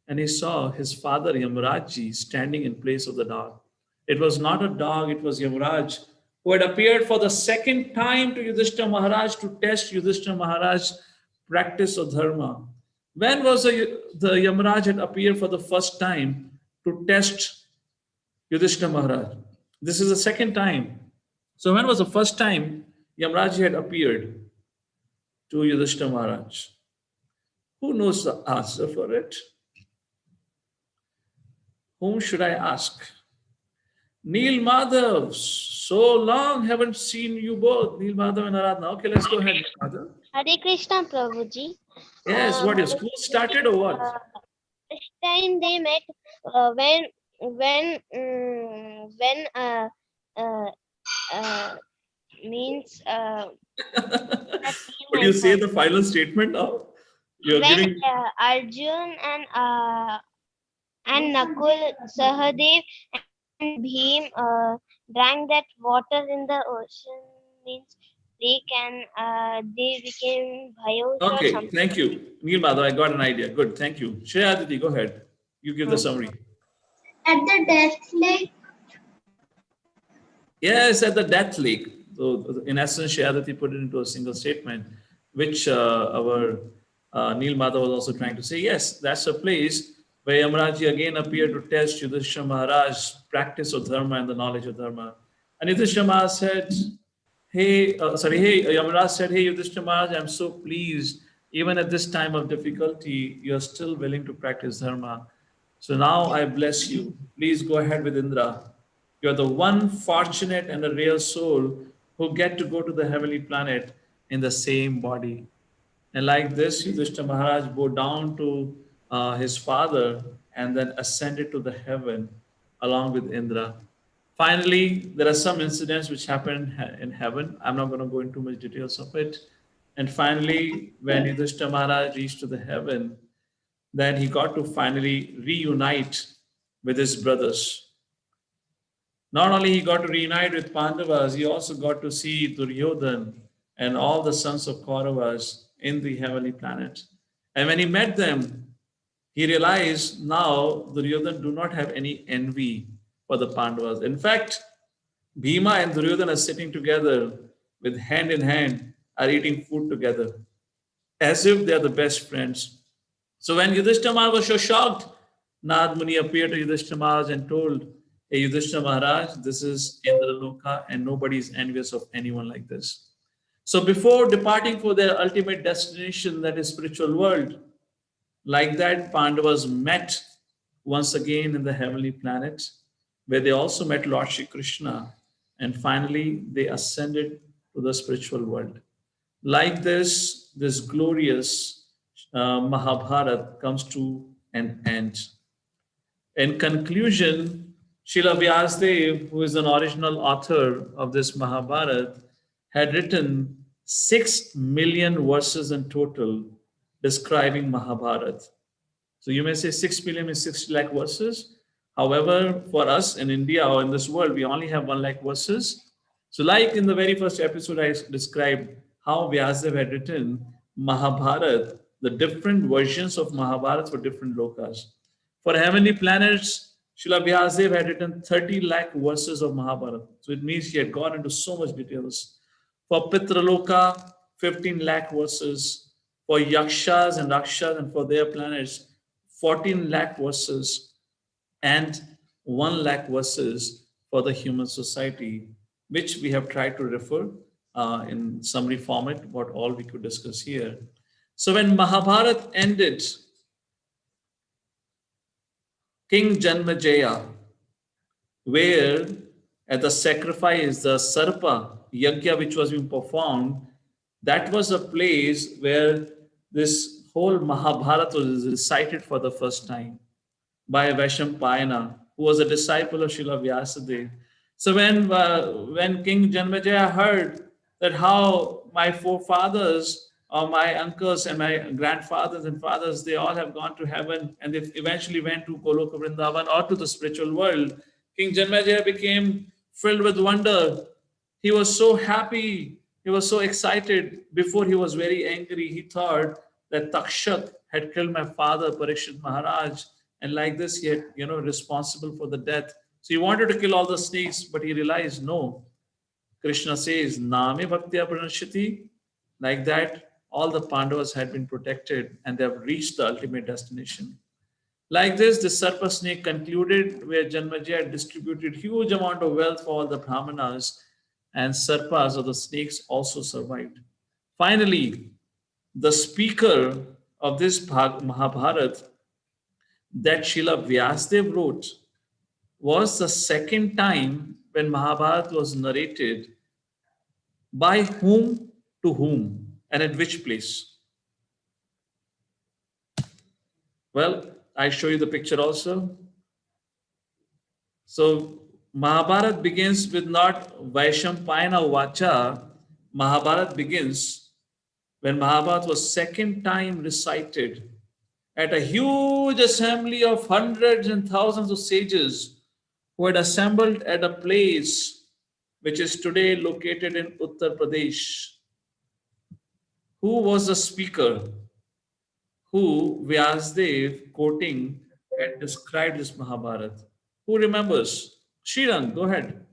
and he saw his father Yamaraj standing in place of the dog. It was not a dog, it was Yamaraj, who had appeared for the second time to Yudhishthira Maharaj to test Yudhishthira Maharaj's practice of dharma. When was the Yamaraj had appeared for the first time to test Yudhishthira Maharaj? This is the second time. So when was the first time Yamaraj had appeared to Yudhishthira Maharaj? Who knows the answer for it? Whom should I ask? Neil Madhav, so long haven't seen you both, Neil Madhav and Aradhana. Okay, let's go ahead, Neil Madhav. Hare Krishna, Prabhuji. Yes, what is school started or what? First time they met when uh, uh, means Would you say the final statement now? You're when giving. Arjun and Nakul, Sahadev and Bhim drank that water in the ocean, means lake, and they became bhayos or Okay, something. thank you. Neil Madhav, I got an idea. Good, thank you. Shreya Aditi, go ahead. You give the summary. At the death lake. Yes, at the death lake. So, in essence, Shreya Aditi put it into a single statement, which our Neil Madhav was also trying to say. Yes, that's a place where Yamaraji again appeared to test Yudhishthira Maharaj's practice of dharma and the knowledge of dharma. And Yudhishthira Maharaj said, hey, Yamaraj said, hey, Yudhishthira Maharaj, I'm so pleased. Even at this time of difficulty, you're still willing to practice dharma. So now I bless you. Please go ahead with Indra. You're the one fortunate and a rare soul who get to go to the heavenly planet in the same body. And like this, Yudhishthira Maharaj bowed down to his father and then ascended to the heaven along with Indra. Finally, there are some incidents which happen in heaven. I'm not going to go into much details of it. And finally, when Yudhishthira Maharaj reached to the heaven, then he got to finally reunite with his brothers. Not only he got to reunite with Pandavas, he also got to see Duryodhan and all the sons of Kauravas in the heavenly planet. And when he met them, he realized now Duryodhan do not have any envy for the Pandavas. In fact, Bhima and Duryodhan are sitting together with hand in hand, are eating food together, as if they are the best friends. So when Yudhishthira Maharaj was so shocked, Nad Muni appeared to Yudhishthira Maharaj and told, hey, Yudhishthira Maharaj, this is Indraloka and nobody is envious of anyone like this. So before departing for their ultimate destination, that is spiritual world, like that, Pandavas met once again in the heavenly planet, where they also met Lord Shri Krishna, and finally they ascended to the spiritual world. Like this glorious Mahabharata comes to an end. In conclusion, Srila Vyasdev, who is an original author of this Mahabharata, had written 6 million verses in total describing Mahabharata. So you may say 6 million is 60 lakh verses. However, for us in India or in this world, we only have 1 lakh verses. So like in the very first episode, I described how Vyasadeva had written Mahabharata, the different versions of Mahabharata for different lokas. For heavenly planets, Srila Vyasadeva had written 30 lakh verses of Mahabharata. So it means he had gone into so much details. For Pitraloka, 15 lakh verses. For Yakshas and Rakshas and for their planets, 14 lakh verses and 1 lakh verses for the human society, which we have tried to refer in summary format, what all we could discuss here. So when Mahabharata ended, King Janmejaya, where at the sacrifice, the Sarpa Yajna which was being performed, that was a place where this whole Mahabharata was recited for the first time by Vaishampayana, who was a disciple of Srila Vyasadeva. So when King Janmejaya heard that how my forefathers or my uncles and my grandfathers and fathers, they all have gone to heaven and they eventually went to Goloka Vrindavan or to the spiritual world, King Janmejaya became filled with wonder. He was so happy. He was so excited. Before he was very angry. He thought that Takshak had killed my father, Parikshit Maharaj. And like this, he had, responsible for the death. So he wanted to kill all the snakes, but he realized, no. Krishna says, Name Bhaktya Pranashiti. Like that, all the Pandavas had been protected and they have reached the ultimate destination. Like this, the Sarpa snake concluded where Janmejaya distributed huge amount of wealth for all the Brahmanas and Sarpas or the snakes also survived. Finally, the speaker of this Mahabharata that Srila Vyasadeva wrote was the second time when Mahabharata was narrated, by whom to whom and at which place? Well, I show you the picture also. So Mahabharata begins with not Vaishampayana Vacha. Mahabharata begins when Mahabharata was second time recited at a huge assembly of hundreds and thousands of sages who had assembled at a place which is today located in Uttar Pradesh. Who was the speaker who Vyasdev quoting had described this Mahabharata? Who remembers? Shriran, go ahead.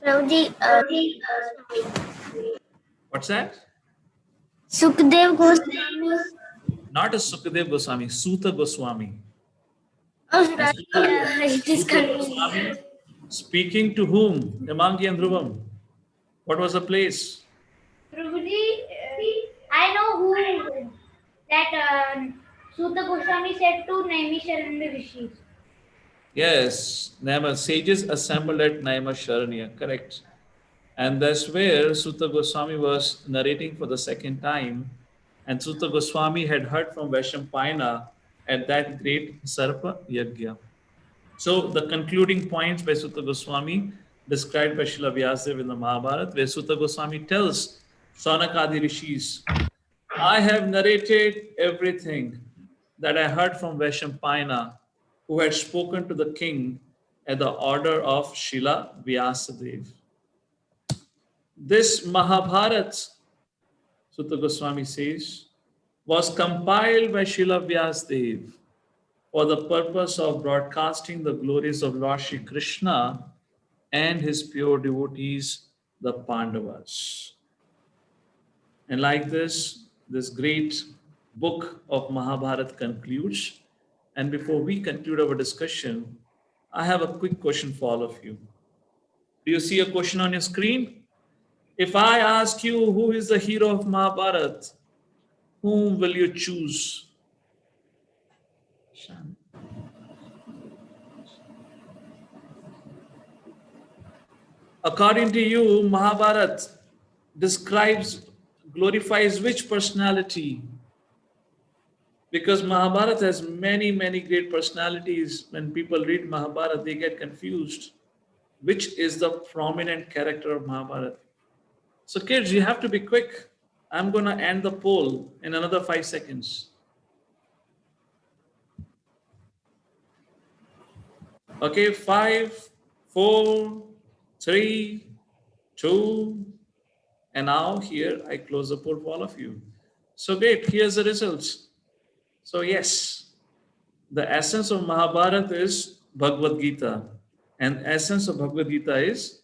Prabhuji, What's that? Sukhdev Goswami. Not a Sukadev Goswami, Suta Goswami. Oh, And right. It is Suta confusing. Goswami speaking to whom? Hemangi and Dhruvam. What was the place? Prabhuji, I know who that Suta Goswami said to Naimisharanya Rishis. Yes, Naima sages assembled at Naima Sharanya, correct. And that's where Suta Goswami was narrating for the second time. And Suta Goswami had heard from Vaishampayana at that great Sarpa Yajna. So the concluding points by Suta Goswami described by Srila Vyasadeva in the Mahabharata, where Suta Goswami tells Sanakadi Rishis, I have narrated everything that I heard from Vaishampayana, who had spoken to the king at the order of Srila Vyasadeva. This Mahabharata, Sutta Goswami says, was compiled by Srila Vyasadeva for the purpose of broadcasting the glories of Lord Shri Krishna and his pure devotees, the Pandavas. And like this great book of Mahabharata concludes. And before we conclude our discussion, I have a quick question for all of you. Do you see a question on your screen? If I ask you who is the hero of Mahabharata, whom will you choose? According to you, Mahabharata glorifies which personality? Because Mahabharata has many, many great personalities. When people read Mahabharata, they get confused. Which is the prominent character of Mahabharata? So kids, you have to be quick. I'm going to end the poll in another 5 seconds. Okay, 5, 4, 3, 2, and now here I close the poll for all of you. So great, here's the results. So yes, the essence of Mahabharata is Bhagavad Gita, and essence of Bhagavad Gita is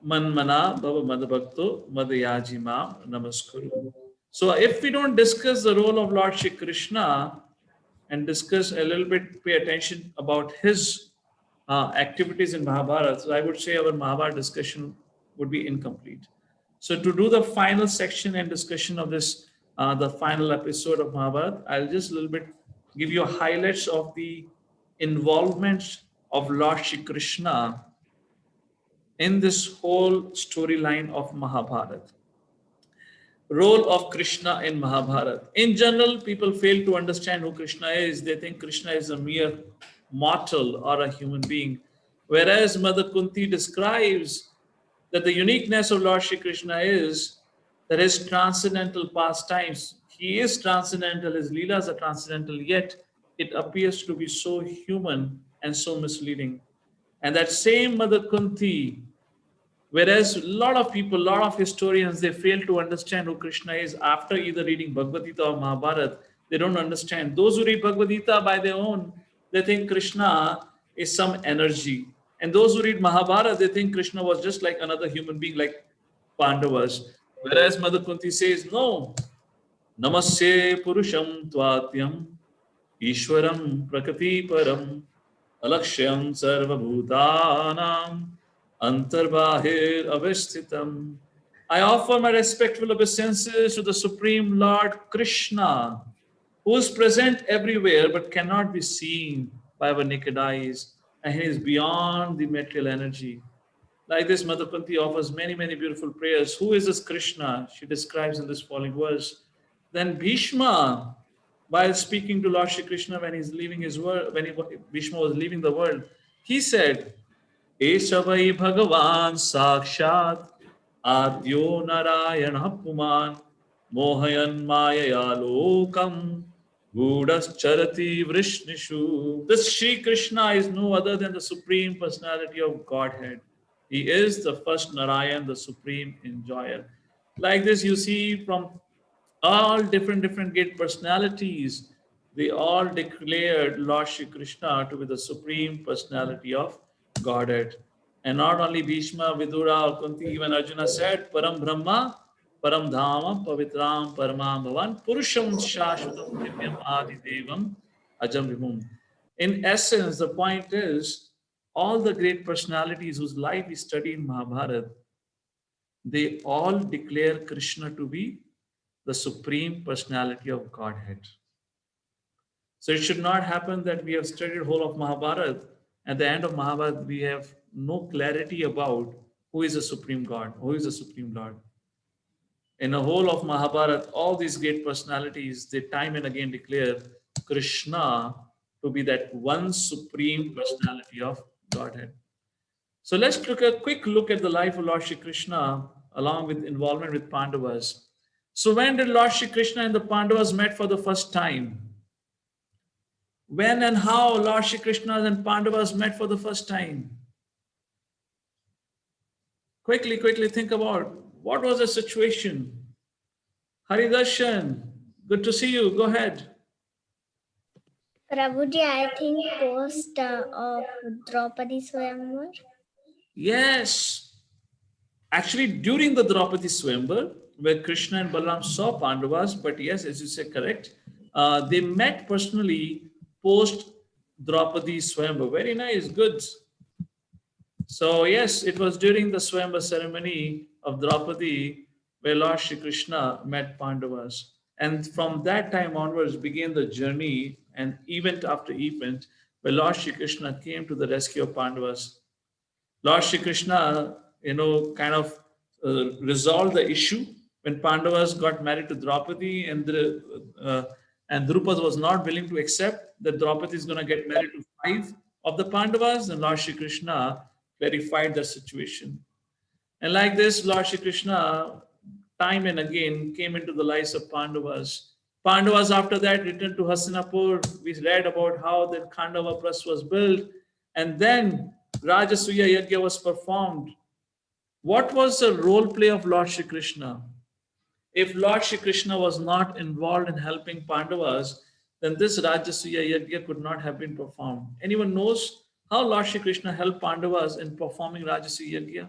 Manmana Bhava Madbhakto Madhyajima Namaskuru. So if we don't discuss the role of Lord Shri Krishna and discuss a little bit, pay attention about his activities in Mahabharata, so I would say our Mahabharata discussion would be incomplete. So to do the final section and discussion of this, the final episode of Mahabharata, I'll just a little bit give you highlights of the involvement of Lord Shri Krishna in this whole storyline of Mahabharata. Role of Krishna in Mahabharata. In general, people fail to understand who Krishna is. They think Krishna is a mere mortal or a human being. Whereas Mother Kunti describes that the uniqueness of Lord Shri Krishna is that his transcendental pastimes, he is transcendental, his leelas are transcendental, yet it appears to be so human and so misleading. And that same Mother Kunti, whereas a lot of people, a lot of historians, they fail to understand who Krishna is after either reading Bhagavad Gita or Mahabharata. They don't understand. Those who read Bhagavad Gita by their own, they think Krishna is some energy. And those who read Mahabharata, they think Krishna was just like another human being like Pandavas. Whereas Mother Kunti says, no, Namasya Purusham Tvatyam Ishwaram Prakriti Param Alakshyam Sarvabhutanam Antarbahir Avesthitam. I offer my respectful obeisances to the Supreme Lord Krishna, who is present everywhere but cannot be seen. by our naked eyes, and he is beyond the material energy. Like this, Mother Kunti offers many, many beautiful prayers. Who is this Krishna? She describes in this following verse. Then Bhishma, while speaking to Lord Shri Krishna when he's leaving his world, Bhishma was leaving the world, he said, Eshavai Bhagavan Sakshat Adyo Narayana Puman Mohayan Mayaya Lokam Gudas Charati Vrishnishu. This Shri Krishna is no other than the Supreme Personality of Godhead. He is the first Narayan, the Supreme Enjoyer. Like this, you see from all different great personalities, they all declared Lord Shri Krishna to be the Supreme Personality of Godhead. And not only Bhishma, Vidura, Kunti, even Arjuna said, Param Brahma, Param Dhama, Pavitram, Paramam Bhavan, Purusham Shashvatam Divyam Adi Devam Ajam Vimum. In essence, the point is, all the great personalities whose life we study in Mahabharata, they all declare Krishna to be the Supreme Personality of Godhead. So it should not happen that we have studied whole of Mahabharata. At the end of Mahabharata, we have no clarity about who is the Supreme God, who is the Supreme Lord. In the whole of Mahabharata, all these great personalities, they time and again declare Krishna to be that one Supreme Personality of Godhead. So let's take a quick look at the life of Lord Shri Krishna along with involvement with Pandavas. So when did Lord Shri Krishna and the Pandavas met for the first time? When and how Lord Shri Krishna and Pandavas met for the first time? Quickly think about what was the situation. Haridarshan, good to see you. Go ahead. Prabhuji, I think post of Draupadi Swayamvar. Yes. Actually, during the Draupadi Swayamvar, where Krishna and Balaram saw Pandavas, but yes, as you say, correct, they met personally post Draupadi Swayamvar. Very nice, good. So yes, it was during the Swayamvar ceremony of Draupadi where Lord Shri Krishna met Pandavas. And from that time onwards began the journey and event after event where Lord Shri Krishna came to the rescue of Pandavas. Lord Shri Krishna, kind of resolved the issue when Pandavas got married to Draupadi and Drupad was not willing to accept that Draupadi is going to get married to 5 of the Pandavas, and Lord Shri Krishna clarified the situation. And like this, Lord Shri Krishna time and again came into the lives of Pandavas. Pandavas after that returned to Hastinapur. We read about how the Khandava Press was built, and then Rajasuya Yajna was performed. What was the role play of Lord Shri Krishna? If Lord Shri Krishna was not involved in helping Pandavas, then this Rajasuya Yajna could not have been performed. Anyone knows how Lord Shri Krishna helped Pandavas in performing Rajasuya Yajna?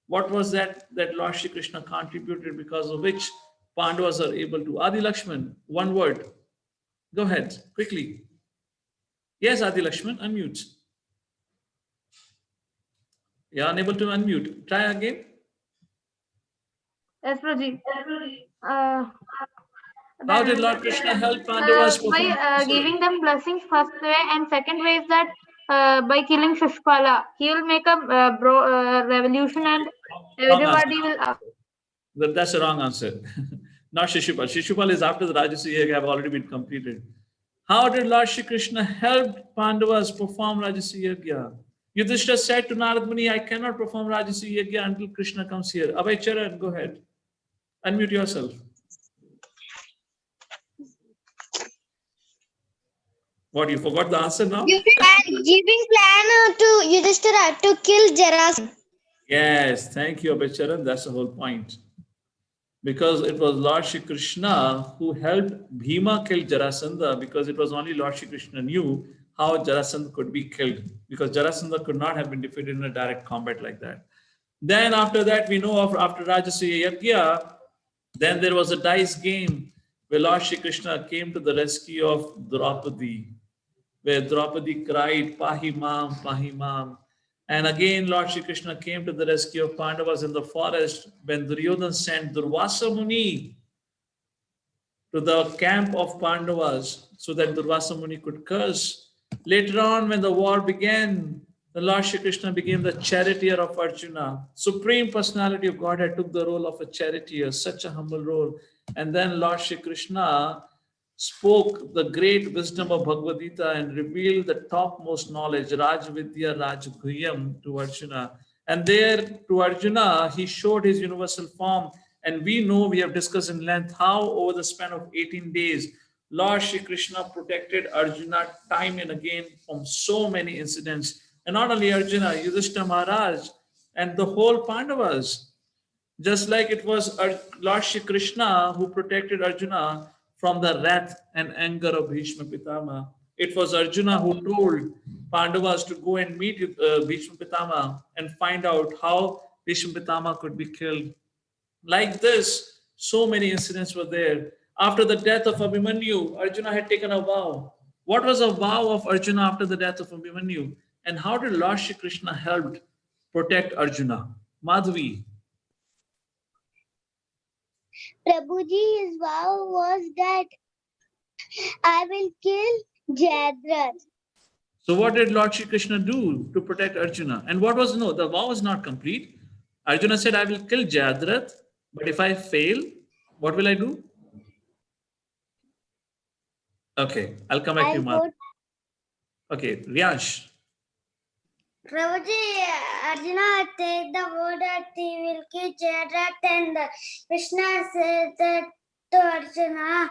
What was that Lord Shri Krishna contributed because of which Pandavas are able to? Adi Lakshman, one word. Go ahead, quickly. Yes, Adi Lakshman, unmute. You're unable to unmute. Try again. Yes, Prabhuji. How did Lord Krishna help Pandavas? By giving them blessings first way, and second way is that by killing Shishpala, he will make a revolution and everybody will. That's the wrong answer. Not Shishupal. Shishupal is after the Rajasuya Yajna have already been completed. How did Lord Shri Krishna help Pandavas perform Rajasuya Yajna? Yudhishthira said to Narad Muni, I cannot perform Rajasuya Yajna until Krishna comes here. Abhay Charan, go ahead. Unmute yourself. What, you forgot the answer now? Giving plan to Yudhishthira to kill Jarasandha. Yes, thank you, Abhay Charan. That's the whole point. Because it was Lord Shri Krishna who helped Bhima kill Jarasandha, because it was only Lord Shri Krishna knew how Jarasandha could be killed, because Jarasandha could not have been defeated in a direct combat like that. Then after that, we know after Rajasuya Yajna, then there was a dice game where Lord Shri Krishna came to the rescue of Draupadi, where Draupadi cried, Pahi Mam, Pahi Mam. And again, Lord Shri Krishna came to the rescue of Pandavas in the forest when Duryodhana sent Durvasa Muni to the camp of Pandavas so that Durvasa Muni could curse Later on, when the war began, the Lord Shri Krishna became the charioteer of Arjuna. Supreme Personality of Godhead took the role of a charioteer, such a humble role. And then Lord Shri Krishna spoke the great wisdom of Bhagavad Gita and revealed the topmost knowledge, Raj Vidya Raj Guhyam, to Arjuna. And there to Arjuna, he showed his universal form. And we know, we have discussed in length how over the span of 18 days, Lord Shri Krishna protected Arjuna time and again from so many incidents. And not only Arjuna, Yudhishthira Maharaj and the whole Pandavas. Just like it was Lord Shri Krishna who protected Arjuna from the wrath and anger of Bhishma Pitama. It was Arjuna who told Pandavas to go and meet Bhishma Pitama and find out how Bhishma Pitama could be killed. Like this, so many incidents were there. After the death of Abhimanyu, Arjuna had taken a vow. What was a vow of Arjuna after the death of Abhimanyu? And how did Lord Shri Krishna help protect Arjuna? Madhvi. Prabhuji, his vow was that I will kill Jayadratha. So what did Lord Shri Krishna do to protect Arjuna? And what was, no, the vow was not complete. Arjuna said, I will kill Jayadratha, but if I fail, what will I do? Okay, I'll come back to you, Madhvi. Okay, Riyash. Prabhuji, Arjuna take the word that he will kill Jayadratha, and Krishna said that to Arjuna,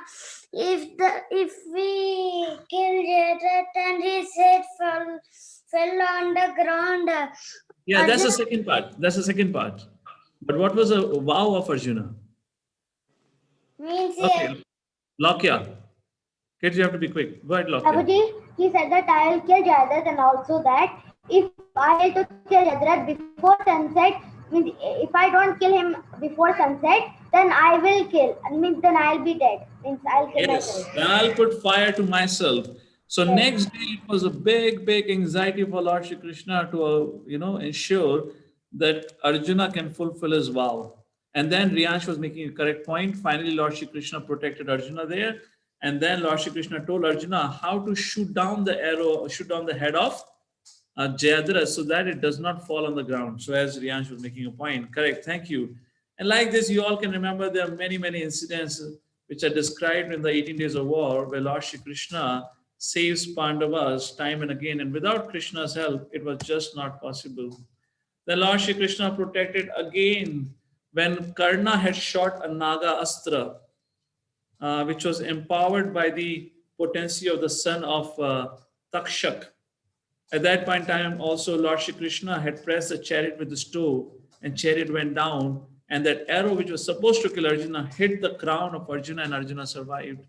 if we kill Jayadratha, and he said fell on the ground. Yeah, that's the second part. That's the second part. But what was a vow of Arjuna? Means Okay, Lakya. Kids, you have to be quick. Go ahead, Lakya. Prabhuji, he said that I will kill Jayadratha, and also that if I will to kill Jayadratha before sunset, means if I don't kill him before sunset, then I will kill. Means then I'll be dead. Means I'll kill myself. Then I'll put fire to myself. So next day it was a big anxiety for Lord Shri Krishna to ensure that Arjuna can fulfill his vow. And then Riyansh was making a correct point. Finally, Lord Shri Krishna protected Arjuna there. And then Lord Shri Krishna told Arjuna how to shoot down the arrow, shoot down the head of Jayadratha so that it does not fall on the ground. So as Riyansh was making a point, correct, thank you. And like this, you all can remember there are many incidents which are described in the 18 days of war where Lord Shri Krishna saves Pandavas time and again. And without Krishna's help, it was just not possible. Then Lord Shri Krishna protected again when Karna had shot a Naga Astra, which was empowered by the potency of the son of Takshak. At that point in time, also Lord Shri Krishna had pressed the chariot with the stove, and chariot went down, and that arrow which was supposed to kill Arjuna hit the crown of Arjuna, and Arjuna survived.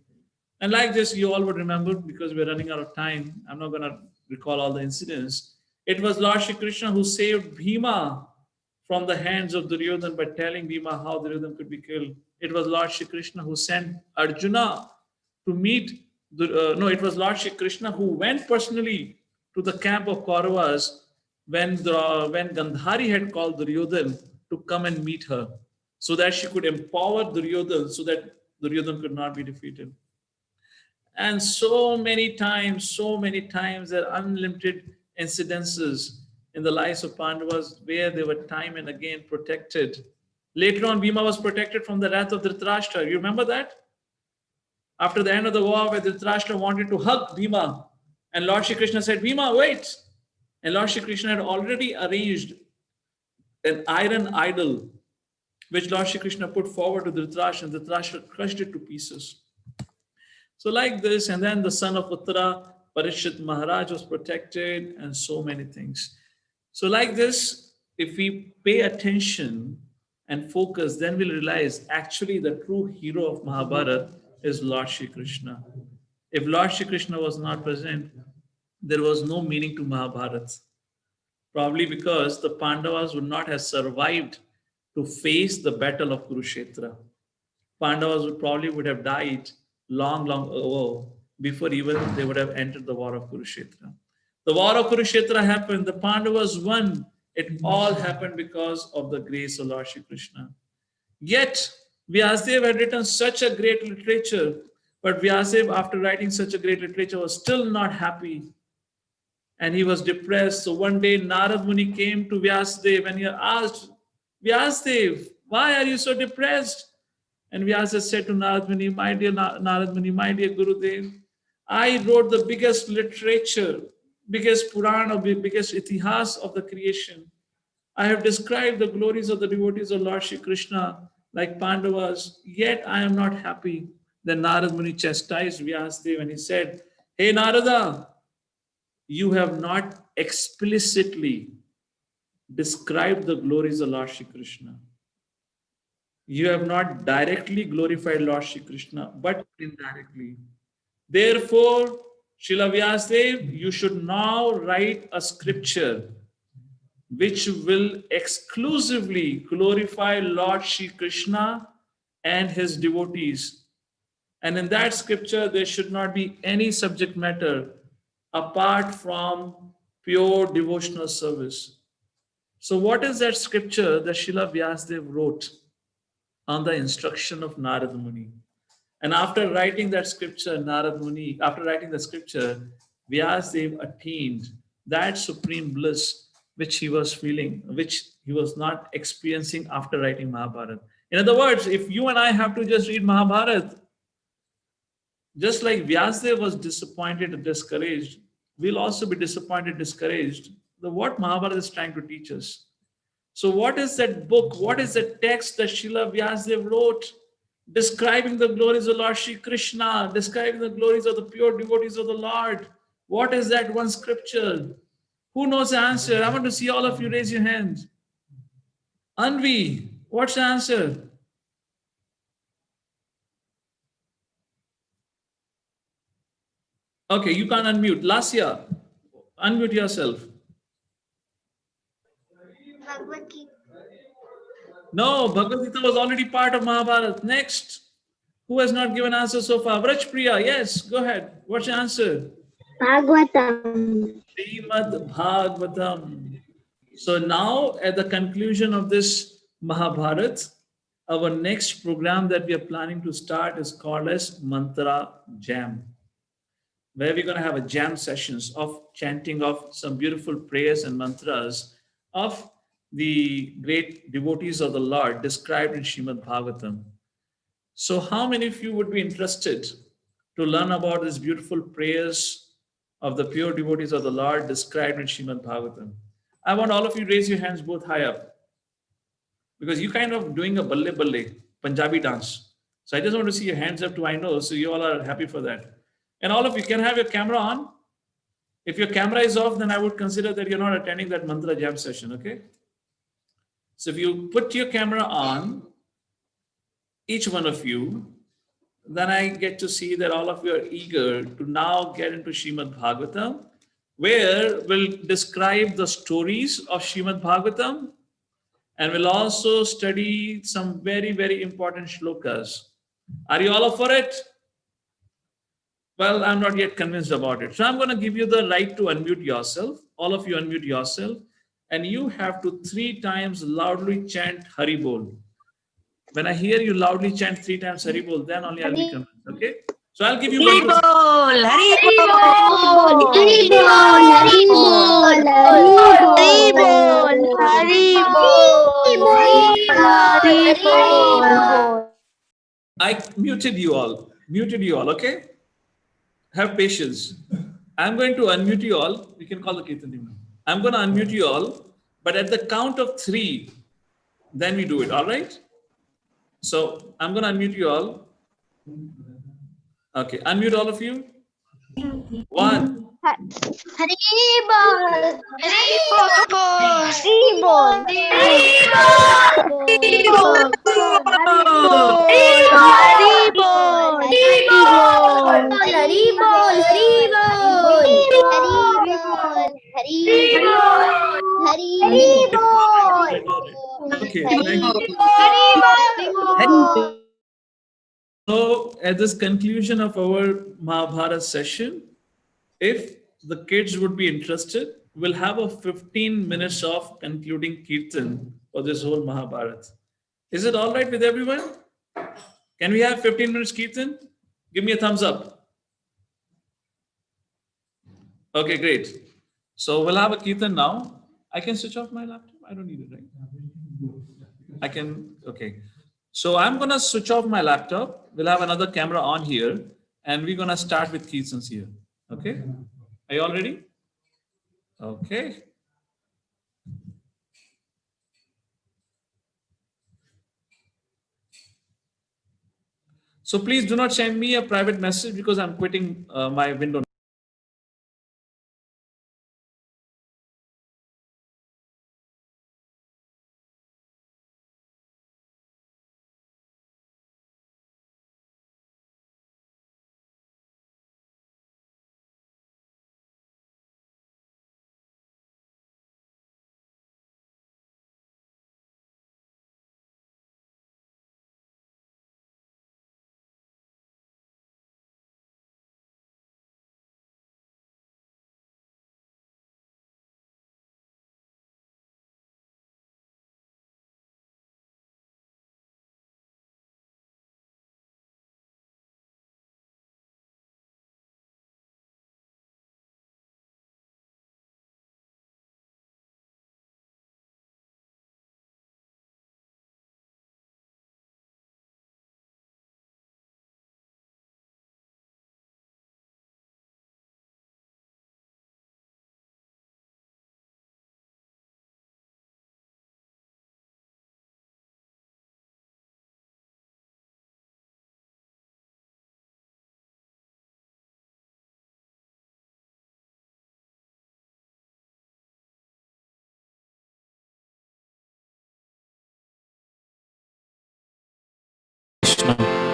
And like this, you all would remember, because we're running out of time. I'm not going to recall all the incidents. It was Lord Shri Krishna who saved Bhima from the hands of Duryodhana by telling Bhima how Duryodhana could be killed. It was Lord Shri Krishna who sent Arjuna to meet, it was Lord Shri Krishna who went personally to the camp of Kauravas when Gandhari had called Duryodhana to come and meet her so that she could empower Duryodhana so that Duryodhana could not be defeated. And so many times, there are unlimited incidences in the lives of Pandavas where they were time and again protected. Later on, Bhima was protected from the wrath of Dhritarashtra. You remember that? After the end of the war, where Dhritarashtra wanted to hug Bhima, and Lord Shri Krishna said, Bhima, wait. And Lord Shri Krishna had already arranged an iron idol, which Lord Shri Krishna put forward to Dhritarashtra, and Dhritarashtra crushed it to pieces. So like this, and then the son of Uttara, Parishit Maharaj was protected, and so many things. So like this, if we pay attention and focus, then we'll realize actually the true hero of Mahabharata is Lord Shri Krishna. If Lord Shri Krishna was not present, there was no meaning to Mahabharata. Probably because the Pandavas would not have survived to face the battle of Kurukshetra. Pandavas would have died long ago before even they would have entered the war of Kurukshetra. The war of Kurukshetra happened, the Pandavas won. It all happened because of the grace of Lord Shri Krishna. Yet, Vasudeva had written such a great literature, but Vasudeva, after writing such a great literature, was still not happy and he was depressed. So one day Narad Muni came to Vyasadeva and he asked, Vyasadeva, why are you so depressed? And Vyasa said to Narad Muni, my dear Narad Muni, my dear Gurudev, I wrote the biggest literature, biggest Purana, biggest Itihas of the creation. I have described the glories of the devotees of Lord Shri Krishna like Pandavas, yet I am not happy. Then Narad Muni chastised Vyasadeva and he said, Hey Narada, you have not explicitly described the glories of Lord Shri Krishna. You have not directly glorified Lord Shri Krishna, but indirectly. Therefore, Srila Vyasadeva, you should now write a scripture which will exclusively glorify Lord Shri Krishna and his devotees. And in that scripture, there should not be any subject matter apart from pure devotional service. So what is that scripture that Srila Vyasadeva wrote on the instruction of Narad Muni? And after writing that scripture, Vyasadeva attained that supreme bliss which he was feeling, which he was not experiencing after writing Mahabharata. In other words, if you and I have to just read Mahabharata, just like Vyasadeva was disappointed and discouraged, we'll also be disappointed, discouraged. What Mahabharata is trying to teach us. So what is that book? What is the text that Srila Vyasadeva wrote? Describing the glories of Lord Shri Krishna, describing the glories of the pure devotees of the Lord. What is that one scripture? Who knows the answer? I want to see all of you raise your hands. Anvi, what's the answer? Okay, you can't unmute. Lasya, unmute yourself. Bhagavad Gita. No, Bhagavad Gita was already part of Mahabharata. Next. Who has not given answer so far? Vraj Priya, yes, go ahead. What's your answer? Bhagavatam. Srimad Bhagavatam. So now at the conclusion of this Mahabharata, our next program that we are planning to start is called as Mantra Jam, where we're going to have a jam sessions of chanting of some beautiful prayers and mantras of the great devotees of the Lord described in Srimad Bhagavatam. So how many of you would be interested to learn about these beautiful prayers of the pure devotees of the Lord described in Srimad Bhagavatam? I want all of you to raise your hands both high up, because you kind of doing a balle balle, Punjabi dance. So I just want to see your hands up too, I know, so you all are happy for that. And all of you can have your camera on. If your camera is off, then I would consider that you're not attending that mantra jam session, okay? So if you put your camera on, each one of you, then I get to see that all of you are eager to now get into Srimad Bhagavatam, where we'll describe the stories of Srimad Bhagavatam, and we'll also study some very, very important shlokas. Are you all up for it? Well, I'm not yet convinced about it. So I'm going to give you the right to unmute yourself. All of you unmute yourself, and you have to 3 times loudly chant Hari Bol. When I hear you loudly chant 3 times Hari Bol, then only I'll be convinced. Okay? So I'll give you one. Hari Bol. I muted you all. Okay? Have patience. I'm going to unmute you all. We can call the Kirtan team. I'm going to unmute you all, but at the count of 3, then we do it. All right? So I'm going to unmute you all. Okay, unmute all of you. 1. Hari Bol. Hari Bol. Okay, thank you. So at this conclusion of our Mahabharata session, if the kids would be interested, we'll have a 15 minutes of concluding Kirtan for this whole Mahabharata. Is it all right with everyone? Can we have 15 minutes Kirtan? Give me a thumbs up. Okay, great. So we'll have a Kirtan now. I can switch off my laptop. I don't need it, right? I can, okay. So I'm gonna switch off my laptop. We'll have another camera on here and we're gonna start with Kirtans here. Okay? Are you all ready? Okay. So please do not send me a private message because I'm quitting my window.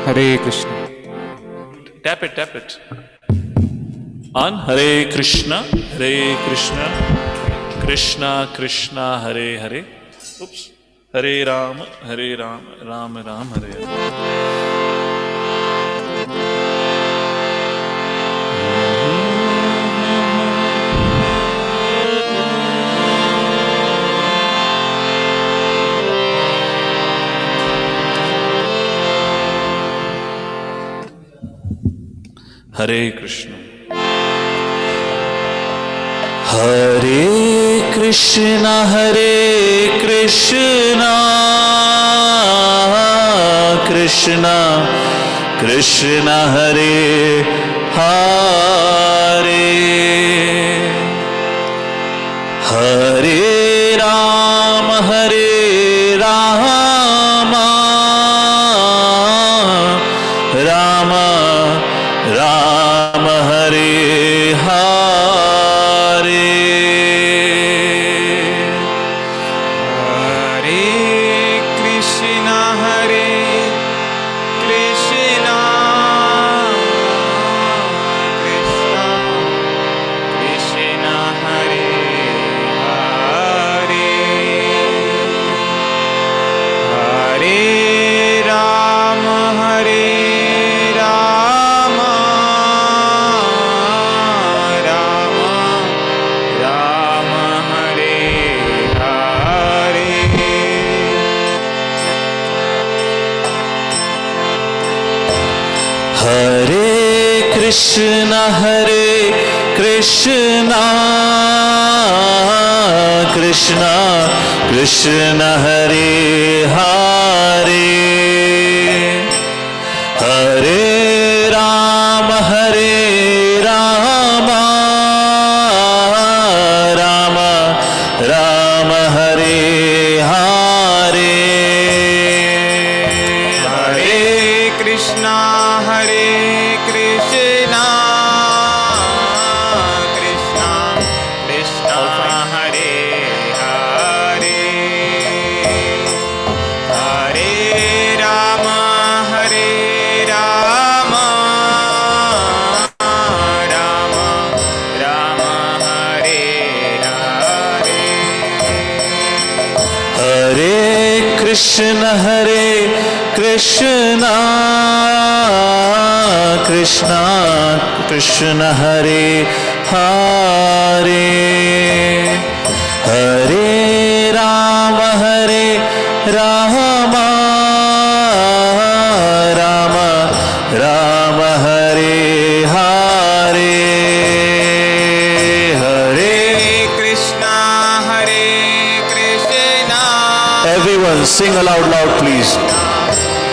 Hare Krishna. Tap it, tap it. On Hare Krishna, Krishna Krishna, Hare Hare. Oops. Hare Ram, Ram Ram, Hare Hare. Hare Krishna. Hare Krishna, Krishna Krishna, Hare Hare. Hare Rama, Rama Rama, Hare Hare. Hare Krishna, Krishna Krishna, Hare Hare. Hare Rama, Rama Rama, Hare Hare. Hare Krishna, Krishna Krishna, Hare Hare. Hare Rama, Rama Rama, Hare Hare. Hare Krishna, Krishna Krishna Hare Hare. Hare Rama, Rama Rama, Hare Hare. Hare Krishna, Krishna Krishna, Hare Hare. Hare Rama, Rama Rama, Hare Hare. Hare Sing aloud, loud, please.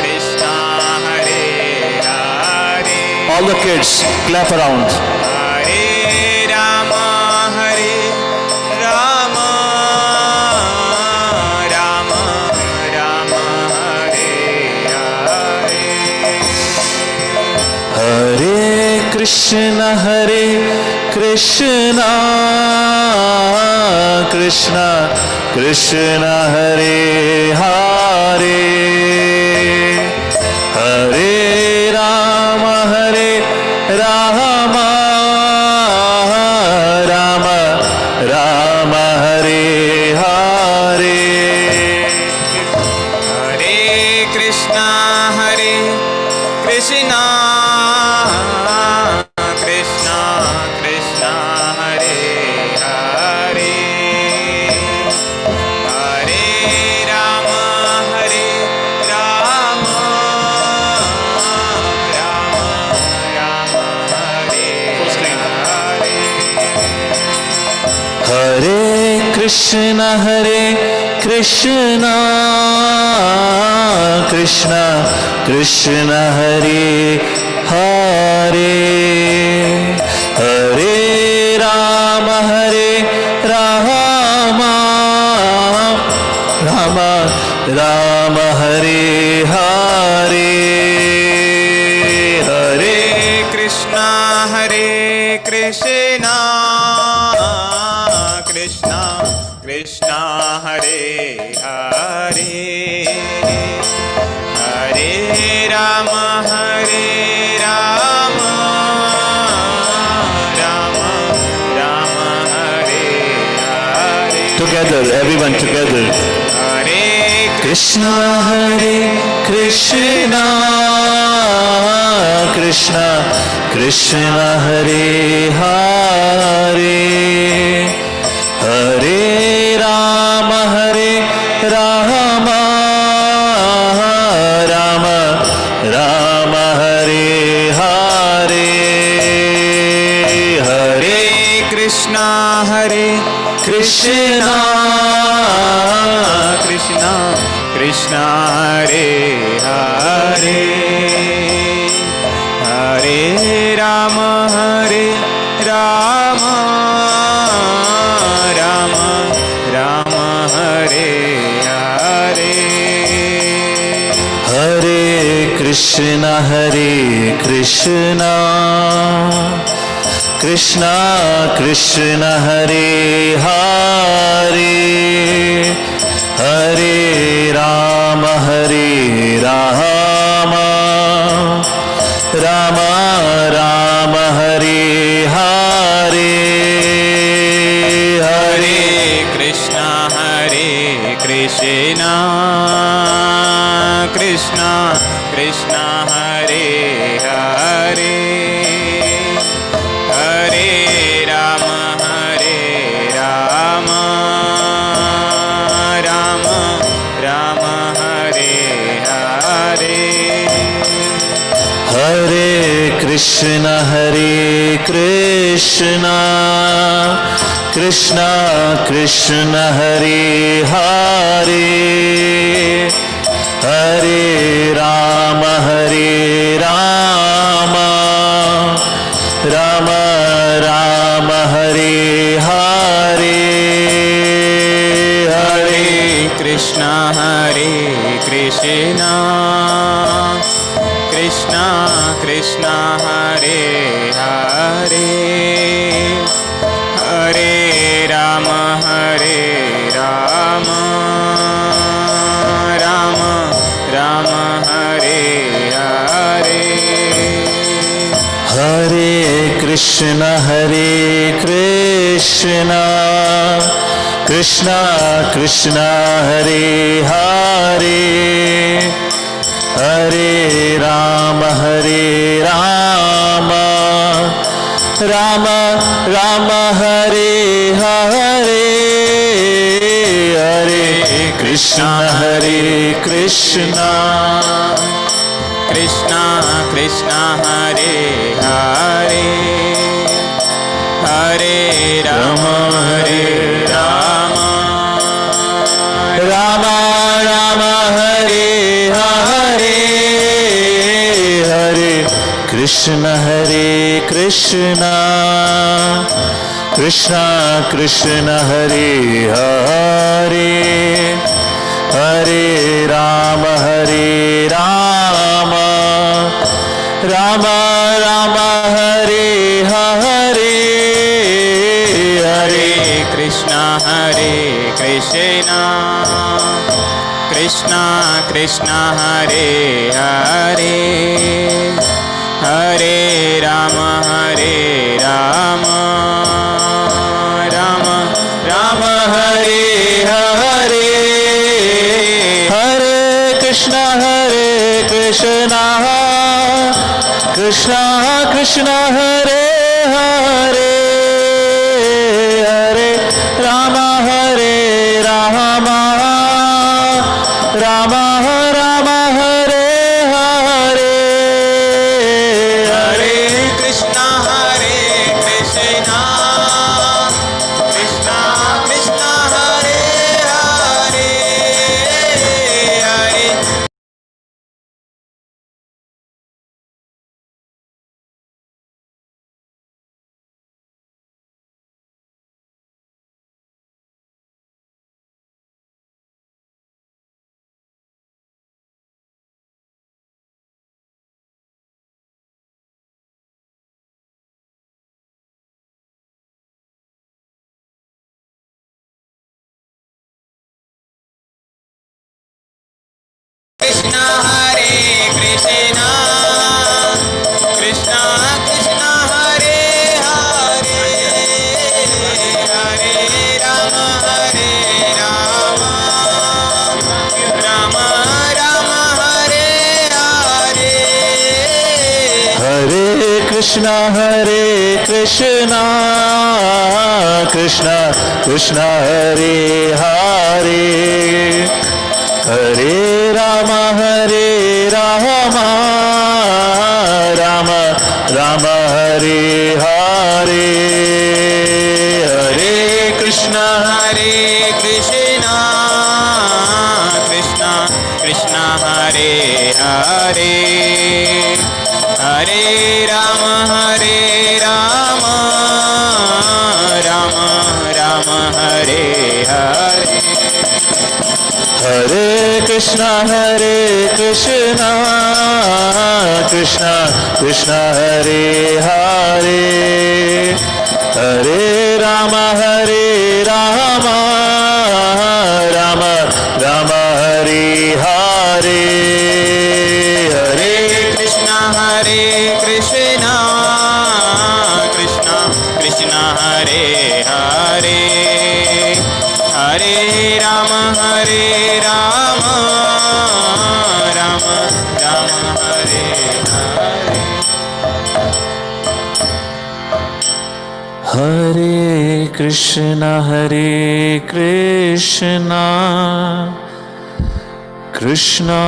Krishna Hare Hare. All the kids, clap around. Hare Rama Hare Rama Rama Rama Hare Hare. Hare Krishna Krishna Krishna Krishna Hare Hare. Hare Rama Rama Rama Rama Hare Hare. Hare Krishna Krishna Krishna Krishna Hare Hare. Hare Rama Rama Rama Rama Hare Hare. Hare Krishna Krishna Krishna Krishna Hare Hare. Hare Rama Rama Rama Rama Hare Hare. Hare Krishna Krishna Krishna Krishna Hare Hare. Hare Rama Rama Rama Rama Hare Hare. Together, everyone together. Hare Krishna Krishna Krishna Krishna Hare Hare. Hare Rama Rama Rama Rama Hare Hare. Hare Krishna Krishna Krishna Krishna Hare Hare. Hare Rama Rama Rama Rama Hare Hare. Hare Krishna Krishna Krishna Hare Hare. Hare Rama Rama Rama Rama Hare Hare. Hare Krishna Krishna Krishna Hare Hare. Hare Rama Rama Rama Rama Hare Hare. Hare Krishna Krishna Krishna Hare Hare. Hare Rama Rama Rama Rama Hare Hare. Hare Krishna Krishna Krishna Hare Hare. Hare Rama Rama Rama Rama Hare Hare. Hare Krishna Krishna Krishna Hare Hare. Hare Rama Rama Rama Rama Hare Hare. Hare Krishna Krishna Krishna Hare Hare. Hare Rama Rama Rama Krishna Hare Krishna, Krishna Krishna Hare Hare, Hare Rama Hare Rama, Rama Rama Hare Hare, Hare Krishna Hare Krishna, Krishna Krishna Hare Hare, Hare Rama Hare Rama, Rama Rama Hare Hare, Hare Krishna Krishna Krishna Hare Hare, Hare Rama Rama, Rama Rama Hare Hare, Hare Krishna Krishna, Krishna Krishna Hare Hare, Hare Krishna Hare Krishna, Krishna Krishna Hare Hare, Hare Rama Rama, Rama Rama Hare Hare, Hare Krishna Krishna Krishna Hare Hare, Hare Rama Rama, Rama Rama Hare Hare, Hare Krishna Krishna, Krishna Krishna Hare Hare, Hare Rama Rama, Rama Rama Hare Hare, Hare Krishna Krishna Krishna Hare Hare, Hare Rama Rama, Rama Rama Hare Hare, Hare Krishna Krishna, Krishna Krishna Hare Hare, Hare Rama Rama, Rama Rama Hare Hare, Hare Krishna Krishna, Krishna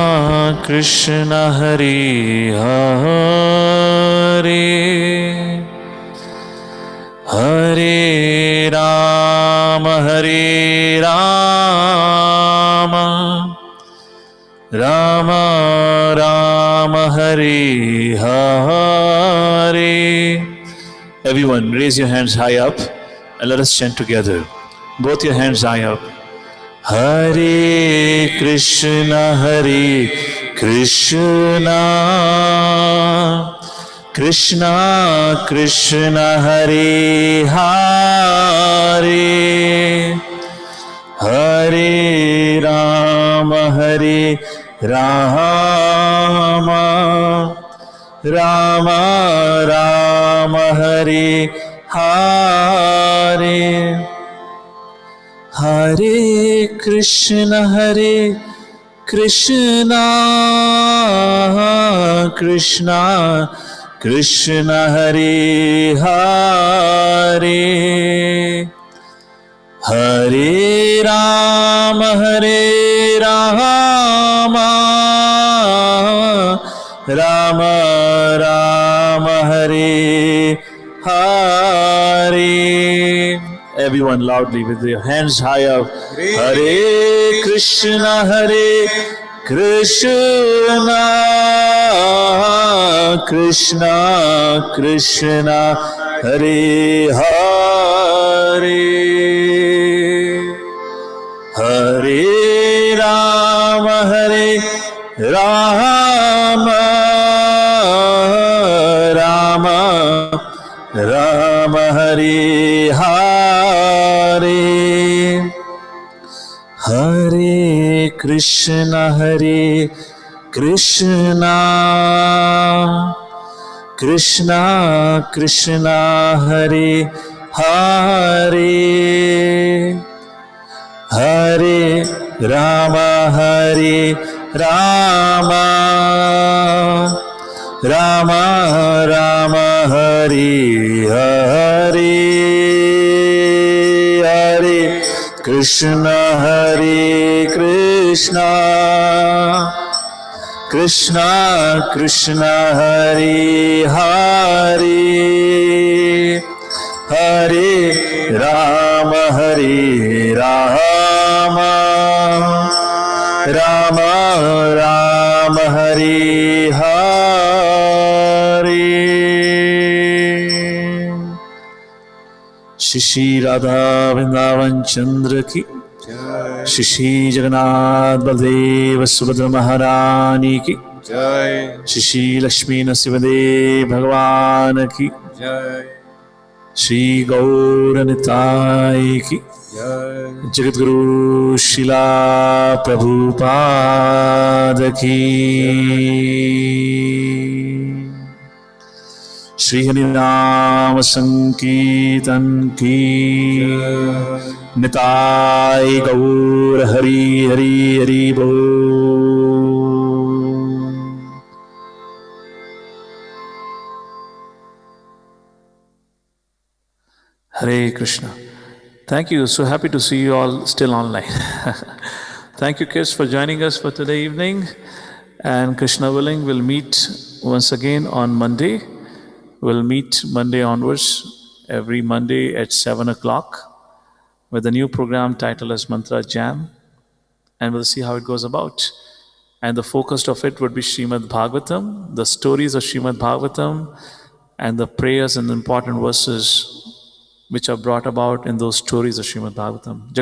Krishna Hare Hare, Hare Rama Rama, Rama Rama Hare Hare. Everyone, raise your hands high up and let us chant together. Both your hands high up. Hare Krishna Krishna, Krishna Krishna Hare Hare, Hare Rama Rama, Rama Rama Hare Hare, Hare Krishna Krishna, Krishna Krishna Hare Hare, Hare Rama Rama, Rama Rama Hare Hare. Everyone loudly with your hands high up. Hare Krishna Krishna Krishna Krishna Hare Hare Hare Rama Rama Rama Rama Hare Hare Hare Krishna Krishna Krishna Hare Hare Hare Rama Rama Rama Rama Hare Hare Hare Krishna Krishna Krishna Krishna Hare Hare Hare Rama Rama Rama Rama Hare Hare Shri Radha Vrindavan Chandra ki Shri Jagannath Baldev Subhadra Maharani ki Shri Lakshmi Nasivade Bhagwan ki Shri Gauranitai ki Jagadguru Srila Prabhupada ki Shri Harinam Sankirtan ki Nitai Gaur Hari Hari Hari Bol. Hare Krishna. Thank you. So happy to see you all still online. Thank you, kids, for joining us for today evening. And Krishna willing, we'll meet once again on Monday. We'll meet Monday onwards, every Monday at 7 o'clock with a new program titled as Mantra Jam. And we'll see how it goes about. And the focus of it would be Srimad Bhagavatam, the stories of Srimad Bhagavatam, and the prayers and important verses which are brought about in those stories of Srimad Bhagavatam.